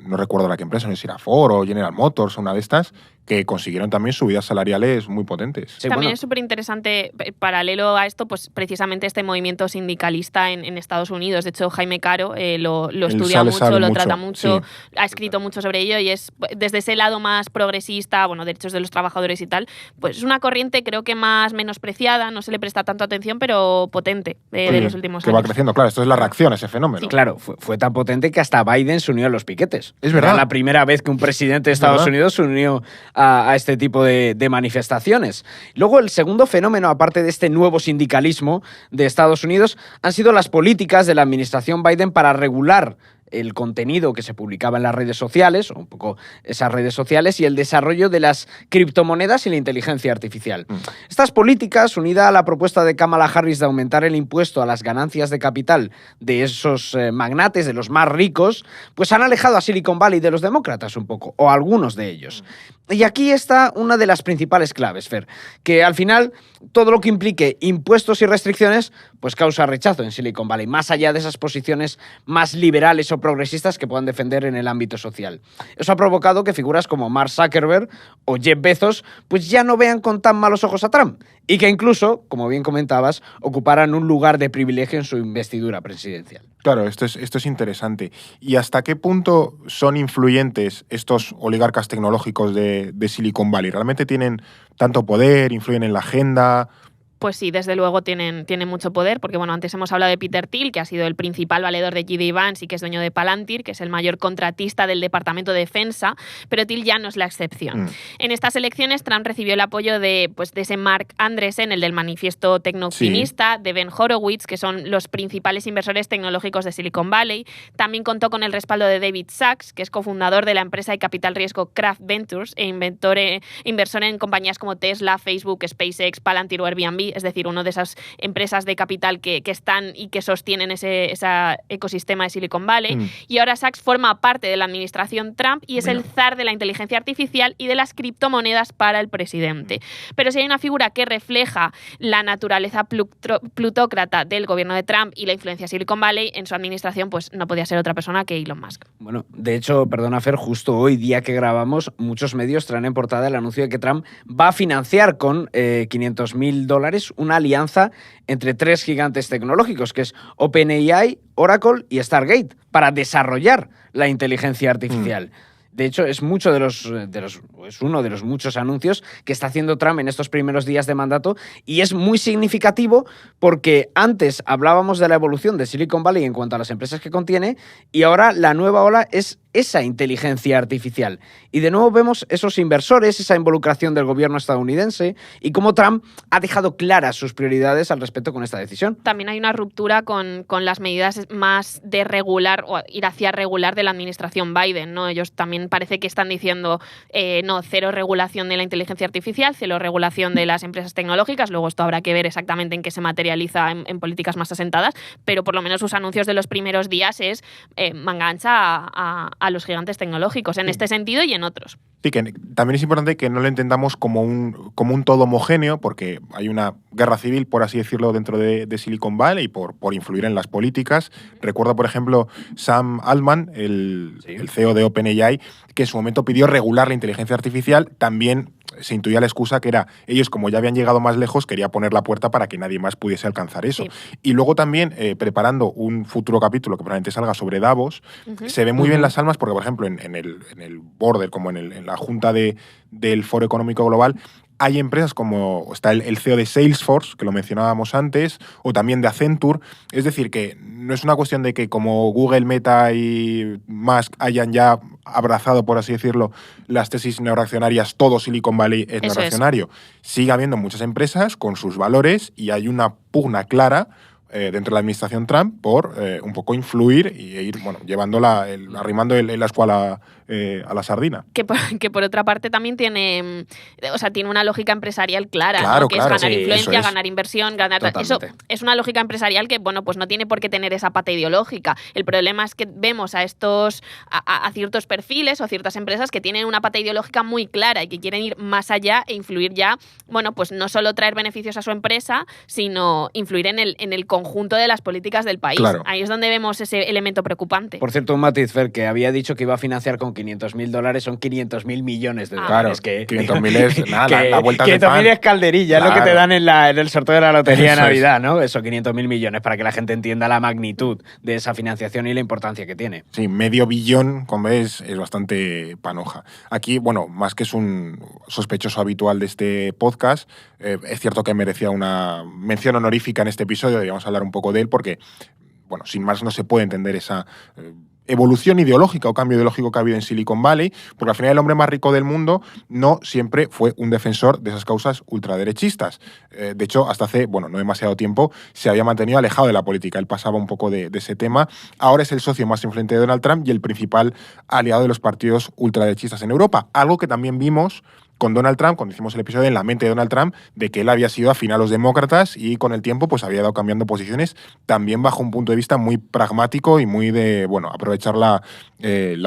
no recuerdo la que empresa, no sé si era Ford o General Motors, una de estas, que consiguieron también subidas salariales muy potentes. Sí, también es súper interesante, paralelo a esto, pues precisamente este movimiento sindicalista en Estados Unidos. De hecho, Jaime Caro lo estudia mucho, lo trata mucho, ha escrito mucho sobre ello y es desde ese lado más progresista, derechos de los trabajadores y tal, pues es una corriente creo que más menospreciada, no se le presta tanto atención, pero potente de los últimos años. Que va creciendo, claro, esto es la reacción a ese fenómeno. Sí. Claro, fue tan potente que hasta Biden se unió a los piquetes. Es verdad. Era la primera vez que un presidente de Estados Unidos se unió a este tipo de manifestaciones. Luego, el segundo fenómeno, aparte de este nuevo sindicalismo de Estados Unidos, han sido las políticas de la administración Biden para regular el contenido que se publicaba en las redes sociales, o un poco esas redes sociales, y el desarrollo de las criptomonedas y la inteligencia artificial. Estas políticas, unidas a la propuesta de Kamala Harris de aumentar el impuesto a las ganancias de capital de esos magnates, de los más ricos, pues han alejado a Silicon Valley de los demócratas un poco, o algunos de ellos. Y aquí está una de las principales claves, Fer, que al final todo lo que implique impuestos y restricciones pues causa rechazo en Silicon Valley, más allá de esas posiciones más liberales o progresistas que puedan defender en el ámbito social. Eso ha provocado que figuras como Mark Zuckerberg o Jeff Bezos pues ya no vean con tan malos ojos a Trump y que incluso, como bien comentabas, ocuparan un lugar de privilegio en su investidura presidencial. Claro, esto es interesante. ¿Y hasta qué punto son influyentes estos oligarcas tecnológicos de Silicon Valley? ¿Realmente tienen tanto poder, influyen en la agenda? Pues sí, desde luego tienen mucho poder, porque antes hemos hablado de Peter Thiel, que ha sido el principal valedor de J.D. Vance y que es dueño de Palantir, que es el mayor contratista del Departamento de Defensa, pero Thiel ya no es la excepción. En estas elecciones Trump recibió el apoyo de ese Mark Andreessen, el del manifiesto tecnooptimista, de Ben Horowitz, que son los principales inversores tecnológicos de Silicon Valley. También contó con el respaldo de David Sachs, que es cofundador de la empresa de capital riesgo Kraft Ventures e inversor en compañías como Tesla, Facebook, SpaceX, Palantir o Airbnb. Valley, es decir, una de esas empresas de capital que están y que sostienen ese ecosistema de Silicon Valley. Y ahora Sachs forma parte de la administración Trump y es el zar de la inteligencia artificial y de las criptomonedas para el presidente. Pero si hay una figura que refleja la naturaleza plutócrata del gobierno de Trump y la influencia de Silicon Valley en su administración, pues no podía ser otra persona que Elon Musk. Bueno, de hecho, perdona Fer, justo hoy, día que grabamos, muchos medios traen en portada el anuncio de que Trump va a financiar con $500.000 una alianza entre 3 gigantes tecnológicos, que es OpenAI, Oracle y Stargate, para desarrollar la inteligencia artificial. De hecho, es uno de los muchos anuncios que está haciendo Trump en estos primeros días de mandato y es muy significativo porque antes hablábamos de la evolución de Silicon Valley en cuanto a las empresas que contiene y ahora la nueva ola es esa inteligencia artificial. Y de nuevo vemos esos inversores, esa involucración del gobierno estadounidense y cómo Trump ha dejado claras sus prioridades al respecto con esta decisión. También hay una ruptura con las medidas más de regular o ir hacia regular de la administración Biden, ¿no? Ellos también parece que están diciendo no, cero regulación de la inteligencia artificial, cero regulación de las empresas tecnológicas. Luego esto habrá que ver exactamente en qué se materializa en políticas más asentadas, pero por lo menos sus anuncios de los primeros días es manga ancha a los gigantes tecnológicos, en este sentido y en otros. Sí, que también es importante que no lo entendamos como un todo homogéneo, porque hay una guerra civil, por así decirlo, dentro de Silicon Valley por influir en las políticas. Recuerdo, por ejemplo, Sam Altman, el CEO de OpenAI, que en su momento pidió regular la inteligencia artificial. También se intuía la excusa que era ellos, como ya habían llegado más lejos, quería poner la puerta para que nadie más pudiese alcanzar eso. Sí. Y luego también, preparando un futuro capítulo que probablemente salga sobre Davos, se ven muy bien las almas porque, por ejemplo, en el board, como en la junta del Foro Económico Global, hay empresas como está el CEO de Salesforce, que lo mencionábamos antes, o también de Accenture. Es decir, que no es una cuestión de que como Google, Meta y Musk hayan ya abrazado, por así decirlo, las tesis neorreaccionarias, todo Silicon Valley es neorreaccionario. Sigue habiendo muchas empresas con sus valores y hay una pugna clara dentro de la administración Trump por un poco influir y ir arrimando la escuela a la sardina. Que por otra parte también tiene una lógica empresarial clara, ¿no? Que es ganar influencia, ganar inversión, ganar... Totalmente. Eso es una lógica empresarial que, bueno, pues no tiene por qué tener esa pata ideológica. El problema es que vemos a ciertos perfiles o ciertas empresas que tienen una pata ideológica muy clara y que quieren ir más allá e influir ya, bueno, pues no solo traer beneficios a su empresa, sino influir en el conjunto de las políticas del país. Claro. Ahí es donde vemos ese elemento preocupante. Por cierto, un matiz, Fer, que había dicho que iba a financiar con $500.000, son $500.000 millones de dólares. Claro, 500.000 es nada, la vuelta de pan. 500.000 es calderilla, claro. Es lo que te dan en el sorteo de la lotería de Navidad, ¿no? Eso, 500.000 millones, para que la gente entienda la magnitud de esa financiación y la importancia que tiene. Sí, $500 millón, como ves, es bastante panoja. Aquí, bueno, más que es un sospechoso habitual de este podcast, es cierto que merecía una mención honorífica en este episodio, deberíamos hablar un poco de él, porque, bueno, sin más no se puede entender esa evolución ideológica o cambio ideológico que ha habido en Silicon Valley, porque al final el hombre más rico del mundo no siempre fue un defensor de esas causas ultraderechistas. De hecho, hasta hace, no demasiado tiempo, se había mantenido alejado de la política. Él pasaba un poco de ese tema. Ahora es el socio más influyente de Donald Trump y el principal aliado de los partidos ultraderechistas en Europa. Algo que también vimos con Donald Trump, cuando hicimos el episodio en la mente de Donald Trump, de que él había sido afín a los demócratas y con el tiempo pues había ido cambiando posiciones, también bajo un punto de vista muy pragmático y muy de, aprovechar la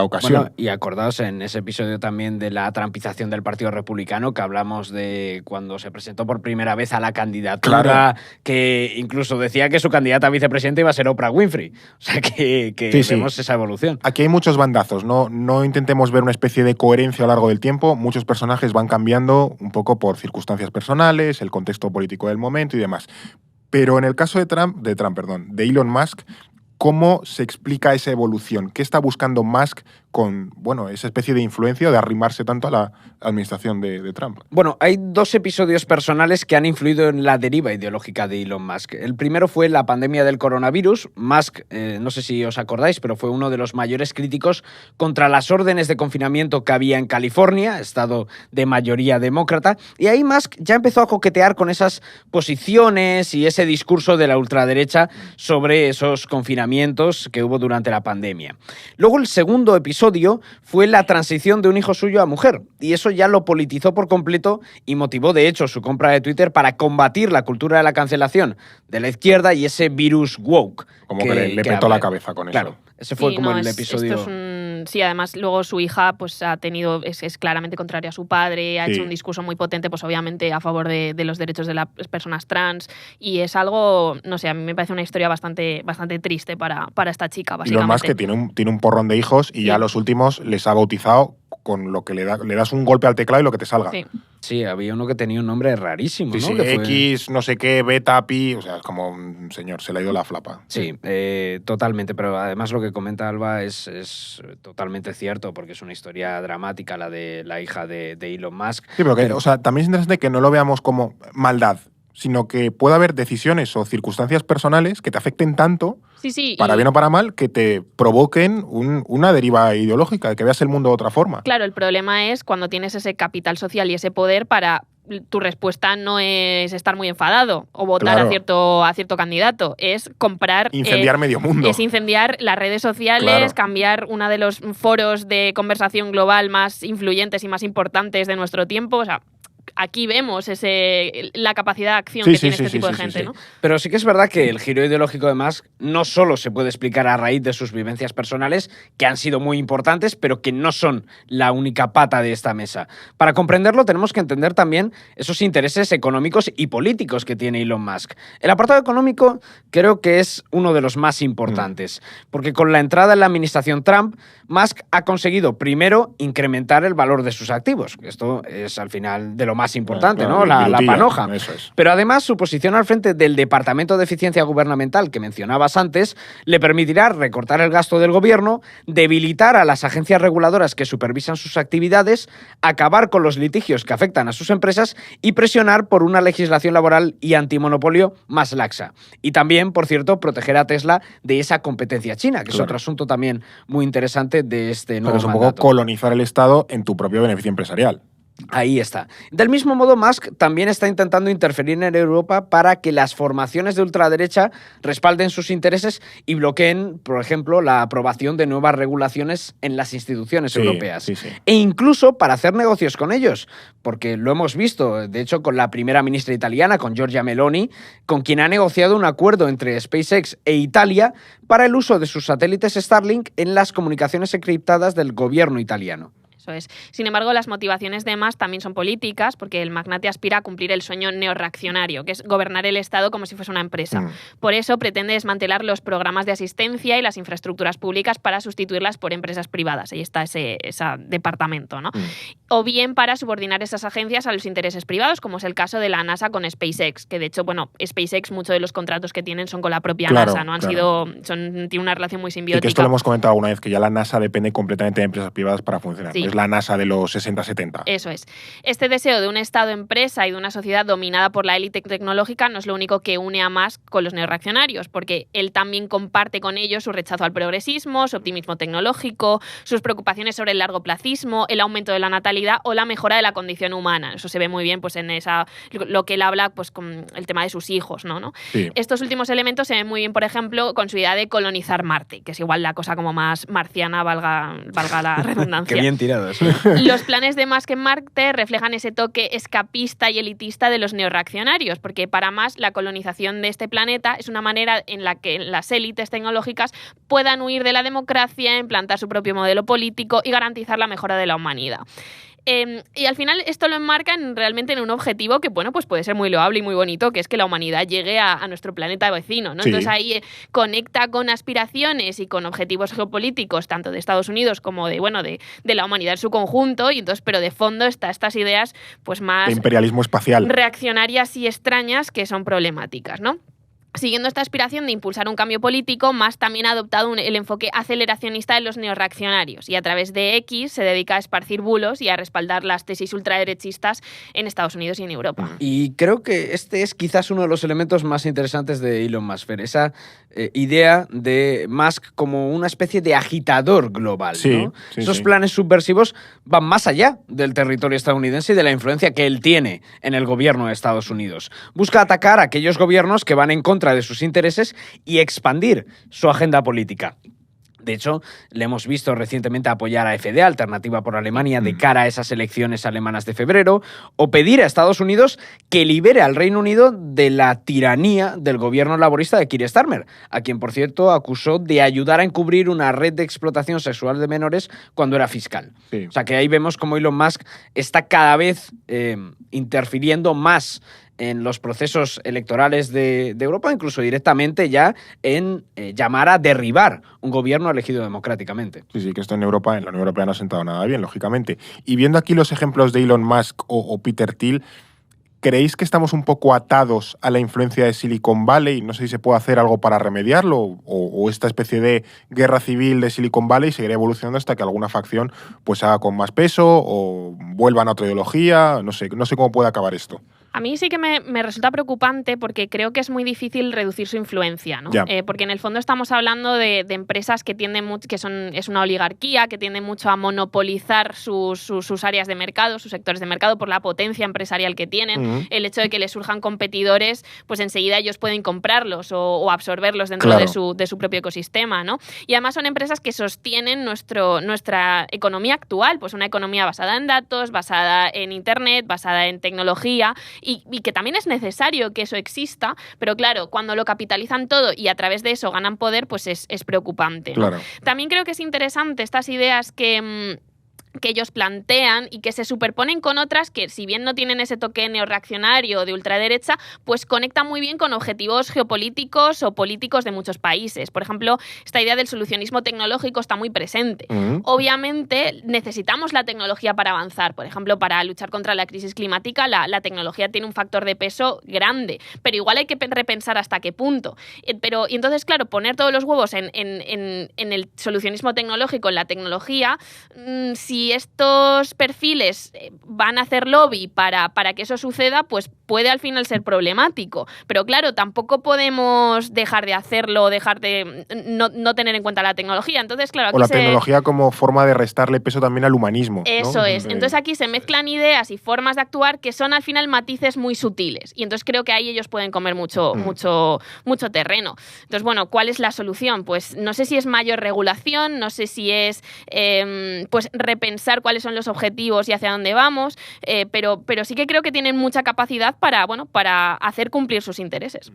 ocasión. Bueno, y acordaos en ese episodio también de la trampización del Partido Republicano, que hablamos de cuando se presentó por primera vez a la candidatura, claro, que incluso decía que su candidata a vicepresidente iba a ser Oprah Winfrey. O sea que vemos esa evolución. Aquí hay muchos bandazos, no intentemos ver una especie de coherencia a lo largo del tiempo. Muchos personajes van cambiando un poco por circunstancias personales, el contexto político del momento y demás. Pero en el caso de Elon Musk, ¿cómo se explica esa evolución? ¿Qué está buscando Musk con esa especie de influencia de arrimarse tanto a la administración de Trump? Bueno, hay 2 episodios personales que han influido en la deriva ideológica de Elon Musk. El primero fue la pandemia del coronavirus. Musk, no sé si os acordáis, pero fue uno de los mayores críticos contra las órdenes de confinamiento que había en California, estado de mayoría demócrata, y ahí Musk ya empezó a coquetear con esas posiciones y ese discurso de la ultraderecha sobre esos confinamientos confinamientos que hubo durante la pandemia. Luego el segundo episodio fue la transición de un hijo suyo a mujer, y eso ya lo politizó por completo y motivó de hecho su compra de Twitter para combatir la cultura de la cancelación de la izquierda y ese virus woke. Como que le petó la cabeza con eso. Claro, ese fue como el episodio. Sí, además luego su hija pues ha tenido, es claramente contraria a su padre, ha hecho un discurso muy potente, pues obviamente a favor de los derechos de las personas trans, y es algo, no sé, a mí me parece una historia bastante triste para esta chica, básicamente. Y lo más que tiene un porrón de hijos y ya los últimos les ha bautizado con lo que le das un golpe al teclado y lo que te salga. Sí, había uno que tenía un nombre rarísimo, ¿no? Sí, que fue... X, no sé qué, beta, pi, o sea, es como un señor, se le ha ido la flapa. Sí, totalmente, pero además lo que comenta Alba es totalmente cierto, porque es una historia dramática la de la hija de Elon Musk. Sí, pero o sea, también es interesante que no lo veamos como maldad, sino que puede haber decisiones o circunstancias personales que te afecten tanto, para bien o para mal, que te provoquen una deriva ideológica, que veas el mundo de otra forma. Claro, el problema es cuando tienes ese capital social y ese poder para... Tu respuesta no es estar muy enfadado o votar a cierto candidato, es comprar... Incendiar medio mundo. Es incendiar las redes sociales, cambiar uno de los foros de conversación global más influyentes y más importantes de nuestro tiempo, o sea... Aquí vemos la capacidad de acción que tiene este tipo de gente, ¿no? Pero sí que es verdad que el giro ideológico de Musk no solo se puede explicar a raíz de sus vivencias personales, que han sido muy importantes, pero que no son la única pata de esta mesa. Para comprenderlo tenemos que entender también esos intereses económicos y políticos que tiene Elon Musk. El apartado económico creo que es uno de los más importantes, porque con la entrada en la administración Trump, Musk ha conseguido primero incrementar el valor de sus activos. Esto es al final de lo más importante, ¿no? La panoja. Eso es. Pero además su posición al frente del Departamento de Eficiencia Gubernamental que mencionabas antes le permitirá recortar el gasto del gobierno, debilitar a las agencias reguladoras que supervisan sus actividades, acabar con los litigios que afectan a sus empresas y presionar por una legislación laboral y antimonopolio más laxa. Y también, por cierto, proteger a Tesla de esa competencia china, que es otro asunto también muy interesante de este nuevo mandato. Pero es un poco colonizar el Estado en tu propio beneficio empresarial. Ahí está. Del mismo modo, Musk también está intentando interferir en Europa para que las formaciones de ultraderecha respalden sus intereses y bloqueen, por ejemplo, la aprobación de nuevas regulaciones en las instituciones europeas. E incluso para hacer negocios con ellos, porque lo hemos visto, de hecho, con la primera ministra italiana, con Giorgia Meloni, con quien ha negociado un acuerdo entre SpaceX e Italia para el uso de sus satélites Starlink en las comunicaciones encriptadas del gobierno italiano. Eso es. Sin embargo, las motivaciones de Musk también son políticas, porque el magnate aspira a cumplir el sueño neorreaccionario, que es gobernar el Estado como si fuese una empresa. Por eso pretende desmantelar los programas de asistencia y las infraestructuras públicas para sustituirlas por empresas privadas. Ahí está ese departamento, ¿no? O bien para subordinar esas agencias a los intereses privados, como es el caso de la NASA con SpaceX, que de hecho, bueno, SpaceX, muchos de los contratos que tienen son con la propia NASA, ¿no? Tiene una relación muy simbiótica. Y que esto lo hemos comentado alguna vez, que ya la NASA depende completamente de empresas privadas para funcionar. Sí. Es la NASA de los 60-70. Eso es. Este deseo de un Estado-empresa y de una sociedad dominada por la élite tecnológica no es lo único que une a Musk con los neorreaccionarios, porque él también comparte con ellos su rechazo al progresismo, su optimismo tecnológico, sus preocupaciones sobre el largoplacismo, el aumento de la natalidad o la mejora de la condición humana. Eso se ve muy bien pues, en lo que él habla pues, con el tema de sus hijos, ¿no? Sí. Estos últimos elementos se ven muy bien, por ejemplo, con su idea de colonizar Marte, que es igual la cosa como más marciana, valga la redundancia. Qué bien tirado eso. Los planes de Musk en Marte reflejan ese toque escapista y elitista de los neorreaccionarios, porque para Musk la colonización de este planeta es una manera en la que las élites tecnológicas puedan huir de la democracia, implantar su propio modelo político y garantizar la mejora de la humanidad. Y al final esto lo enmarcan realmente en un objetivo que, bueno, pues puede ser muy loable y muy bonito, que es que la humanidad llegue a nuestro planeta vecino, ¿no? Sí. Entonces ahí conecta con aspiraciones y con objetivos geopolíticos, tanto de Estados Unidos como de la humanidad en su conjunto, y entonces, pero de fondo está estas ideas pues más de imperialismo espacial, reaccionarias y extrañas que son problemáticas, ¿no? Siguiendo esta aspiración de impulsar un cambio político, Musk también ha adoptado el enfoque aceleracionista de los neorreaccionarios y a través de X se dedica a esparcir bulos y a respaldar las tesis ultraderechistas en Estados Unidos y en Europa. Y creo que este es quizás uno de los elementos más interesantes de Elon Musk, esa idea de Musk como una especie de agitador global, ¿no? Esos planes subversivos van más allá del territorio estadounidense y de la influencia que él tiene en el gobierno de Estados Unidos. Busca atacar a aquellos gobiernos que van en contra contra de sus intereses y expandir su agenda política. De hecho, le hemos visto recientemente apoyar a AfD, Alternativa por Alemania, de cara a esas elecciones alemanas de febrero, o pedir a Estados Unidos que libere al Reino Unido de la tiranía del gobierno laborista de Keir Starmer, a quien, por cierto, acusó de ayudar a encubrir una red de explotación sexual de menores cuando era fiscal. Sí. O sea, que ahí vemos cómo Elon Musk está cada vez interfiriendo más en los procesos electorales de Europa, incluso directamente ya en llamar a derribar un gobierno elegido democráticamente. Sí, que esto en Europa, en la Unión Europea no ha sentado nada bien, lógicamente. Y viendo aquí los ejemplos de Elon Musk o Peter Thiel, ¿creéis que estamos un poco atados a la influencia de Silicon Valley? No sé si se puede hacer algo para remediarlo o esta especie de guerra civil de Silicon Valley seguirá evolucionando hasta que alguna facción pues haga con más peso o vuelvan a otra ideología. No sé cómo puede acabar esto. A mí sí que me resulta preocupante porque creo que es muy difícil reducir su influencia, ¿no? Porque en el fondo estamos hablando de empresas que tienden mucho, es una oligarquía, que tienden mucho a monopolizar sus áreas de mercado, sus sectores de mercado por la potencia empresarial que tienen. El hecho de que les surjan competidores, pues enseguida ellos pueden comprarlos o absorberlos dentro de su propio ecosistema, ¿no? Y además son empresas que sostienen nuestra economía actual, pues una economía basada en datos, basada en Internet, basada en tecnología. Y que también es necesario que eso exista, pero claro, cuando lo capitalizan todo y a través de eso ganan poder, pues es preocupante, ¿no? Claro. También creo que es interesante estas ideas que ellos plantean y que se superponen con otras que, si bien no tienen ese toque neorreaccionario de ultraderecha, pues conectan muy bien con objetivos geopolíticos o políticos de muchos países. Por ejemplo, esta idea del solucionismo tecnológico está muy presente. Obviamente, necesitamos la tecnología para avanzar. Por ejemplo, para luchar contra la crisis climática, la tecnología tiene un factor de peso grande, pero igual hay que repensar hasta qué punto. Y entonces, claro, poner todos los huevos en el solucionismo tecnológico, en la tecnología, si estos perfiles van a hacer lobby para que eso suceda, pues puede al final ser problemático. Pero claro, tampoco podemos dejar de hacerlo, dejar de no tener en cuenta la tecnología. Entonces, claro, aquí o la tecnología como forma de restarle peso también al humanismo, eso, ¿no? Es. Entonces aquí se mezclan ideas y formas de actuar que son al final matices muy sutiles. Y entonces creo que ahí ellos pueden comer mucho terreno. Entonces, bueno, ¿cuál es la solución? Pues no sé si es mayor regulación, no sé si es pues repensar cuáles son los objetivos y hacia dónde vamos, pero sí que creo que tienen mucha capacidad para hacer cumplir sus intereses.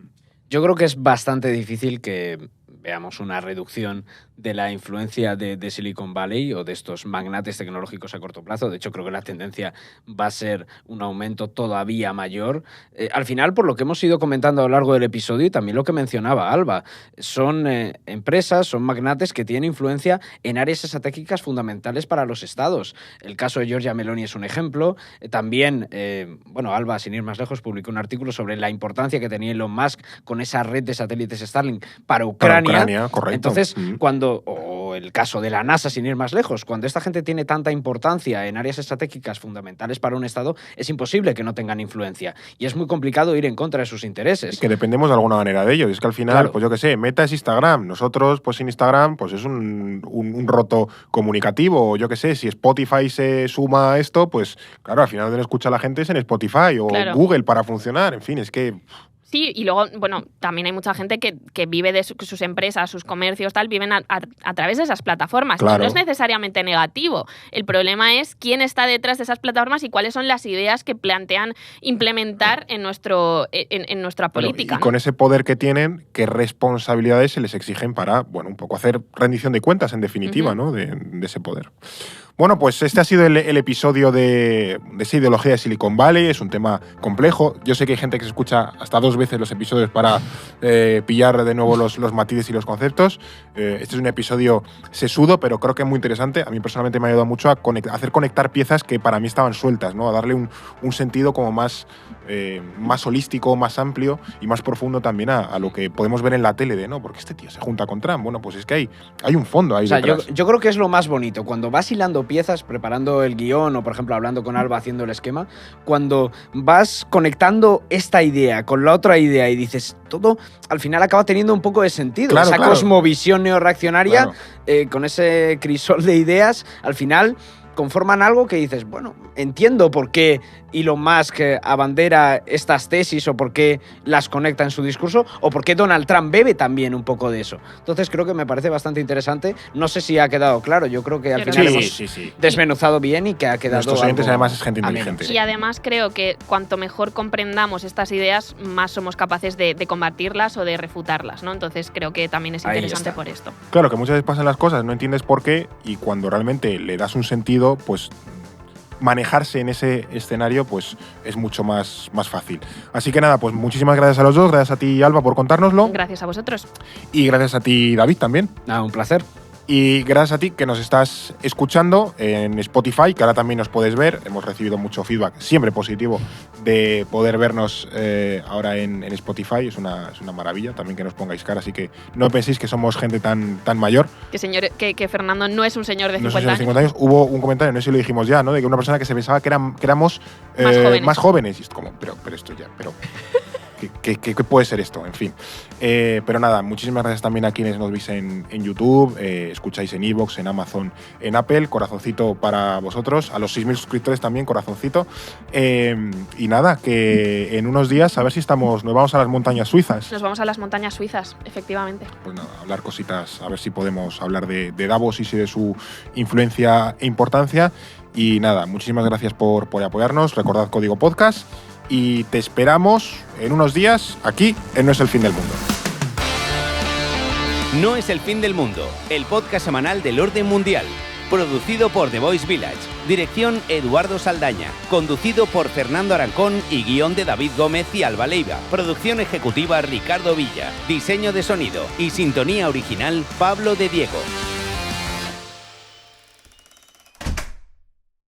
Yo creo que es bastante difícil que veamos una reducción de la influencia de Silicon Valley o de estos magnates tecnológicos a corto plazo. De hecho, creo que la tendencia va a ser un aumento todavía mayor. Al final, por lo que hemos ido comentando a lo largo del episodio y también lo que mencionaba Alba, son empresas, son magnates que tienen influencia en áreas estratégicas fundamentales para los estados. El caso de Giorgia Meloni es un ejemplo. También, Alba, sin ir más lejos, publicó un artículo sobre la importancia que tenía Elon Musk con esa red de satélites Starlink para Ucrania. Correcto. Entonces, o el caso de la NASA, sin ir más lejos, cuando esta gente tiene tanta importancia en áreas estratégicas fundamentales para un Estado, es imposible que no tengan influencia. Y es muy complicado ir en contra de sus intereses. Y que dependemos de alguna manera de ellos. Es que al final, pues yo qué sé, Meta es Instagram. Nosotros, pues sin Instagram, pues es un roto comunicativo. O yo qué sé, si Spotify se suma a esto, pues claro, al final donde escucha la gente es en Spotify o Google para funcionar. En fin, es que... Sí, y luego, también hay mucha gente que vive de sus empresas, sus comercios, viven a través de esas plataformas. Claro. No es necesariamente negativo. El problema es quién está detrás de esas plataformas y cuáles son las ideas que plantean implementar en nuestra política. Y con ese poder que tienen, ¿qué responsabilidades se les exigen para, un poco hacer rendición de cuentas, en definitiva, ¿no? de ese poder? Bueno, pues este ha sido el episodio de esa ideología de Silicon Valley. Es un tema complejo. Yo sé que hay gente que se escucha hasta 2 veces los episodios para pillar de nuevo los matices y los conceptos. Este es un episodio sesudo, pero creo que es muy interesante. A mí personalmente me ha ayudado mucho a hacer conectar piezas que para mí estaban sueltas, ¿no? A darle un sentido como más holístico, más amplio y más profundo también a lo que podemos ver en la tele, ¿no? Porque este tío se junta con Trump. Bueno, pues es que hay un fondo ahí detrás. Yo creo que es lo más bonito. Cuando vas hilando piezas, preparando el guión o, por ejemplo, hablando con Alba, haciendo el esquema, cuando vas conectando esta idea con la otra idea y dices, todo al final acaba teniendo un poco de sentido. Claro, esa cosmovisión neorreaccionaria, con ese crisol de ideas, al final conforman algo que dices, bueno, entiendo por qué Elon Musk abandera estas tesis o por qué las conecta en su discurso o por qué Donald Trump bebe también un poco de eso. Entonces creo que me parece bastante interesante. No sé si ha quedado claro. Yo creo que al final hemos desmenuzado bien y que ha quedado Nuestros oyentes además es gente inteligente. Y además creo que cuanto mejor comprendamos estas ideas, más somos capaces de combatirlas o de refutarlas, ¿no? Entonces creo que también es interesante por esto. Claro, que muchas veces pasan las cosas, no entiendes por qué, y cuando realmente le das un sentido, pues manejarse en ese escenario pues es mucho más fácil. Así que nada, pues muchísimas gracias a los dos, gracias a ti, Alba, por contárnoslo. Gracias a vosotros. Y gracias a ti, David, también. Nada, un placer. Y gracias a ti que nos estás escuchando en Spotify, que ahora también nos puedes ver. Hemos recibido mucho feedback, siempre positivo, de poder vernos ahora en Spotify. Es una maravilla también que nos pongáis cara, así que no penséis que somos gente tan mayor. Que Fernando no es un señor de 50 años. 50 años. Hubo un comentario, no sé si lo dijimos ya, ¿no? De que una persona que se pensaba que éramos más jóvenes. Y es como, pero esto ya, pero… ¿Qué puede ser esto? En fin. Pero nada, muchísimas gracias también a quienes nos veis en YouTube, escucháis en iVoox, en Amazon, en Apple. Corazoncito para vosotros. A los 6.000 suscriptores también, corazoncito. Y nada, que en unos días a ver si nos vamos a las montañas suizas. Nos vamos a las montañas suizas, efectivamente. Pues nada, hablar cositas, a ver si podemos hablar de Davos y de su influencia e importancia. Y nada, muchísimas gracias por apoyarnos. Recordad código podcast. Y te esperamos en unos días aquí en No es el fin del mundo. No es el fin del mundo, el podcast semanal del orden mundial. Producido por The Voice Village. Dirección Eduardo Saldaña. Conducido por Fernando Arancón y guión de David Gómez y Alba Leiva. Producción ejecutiva Ricardo Villa. Diseño de sonido y sintonía original Pablo de Diego.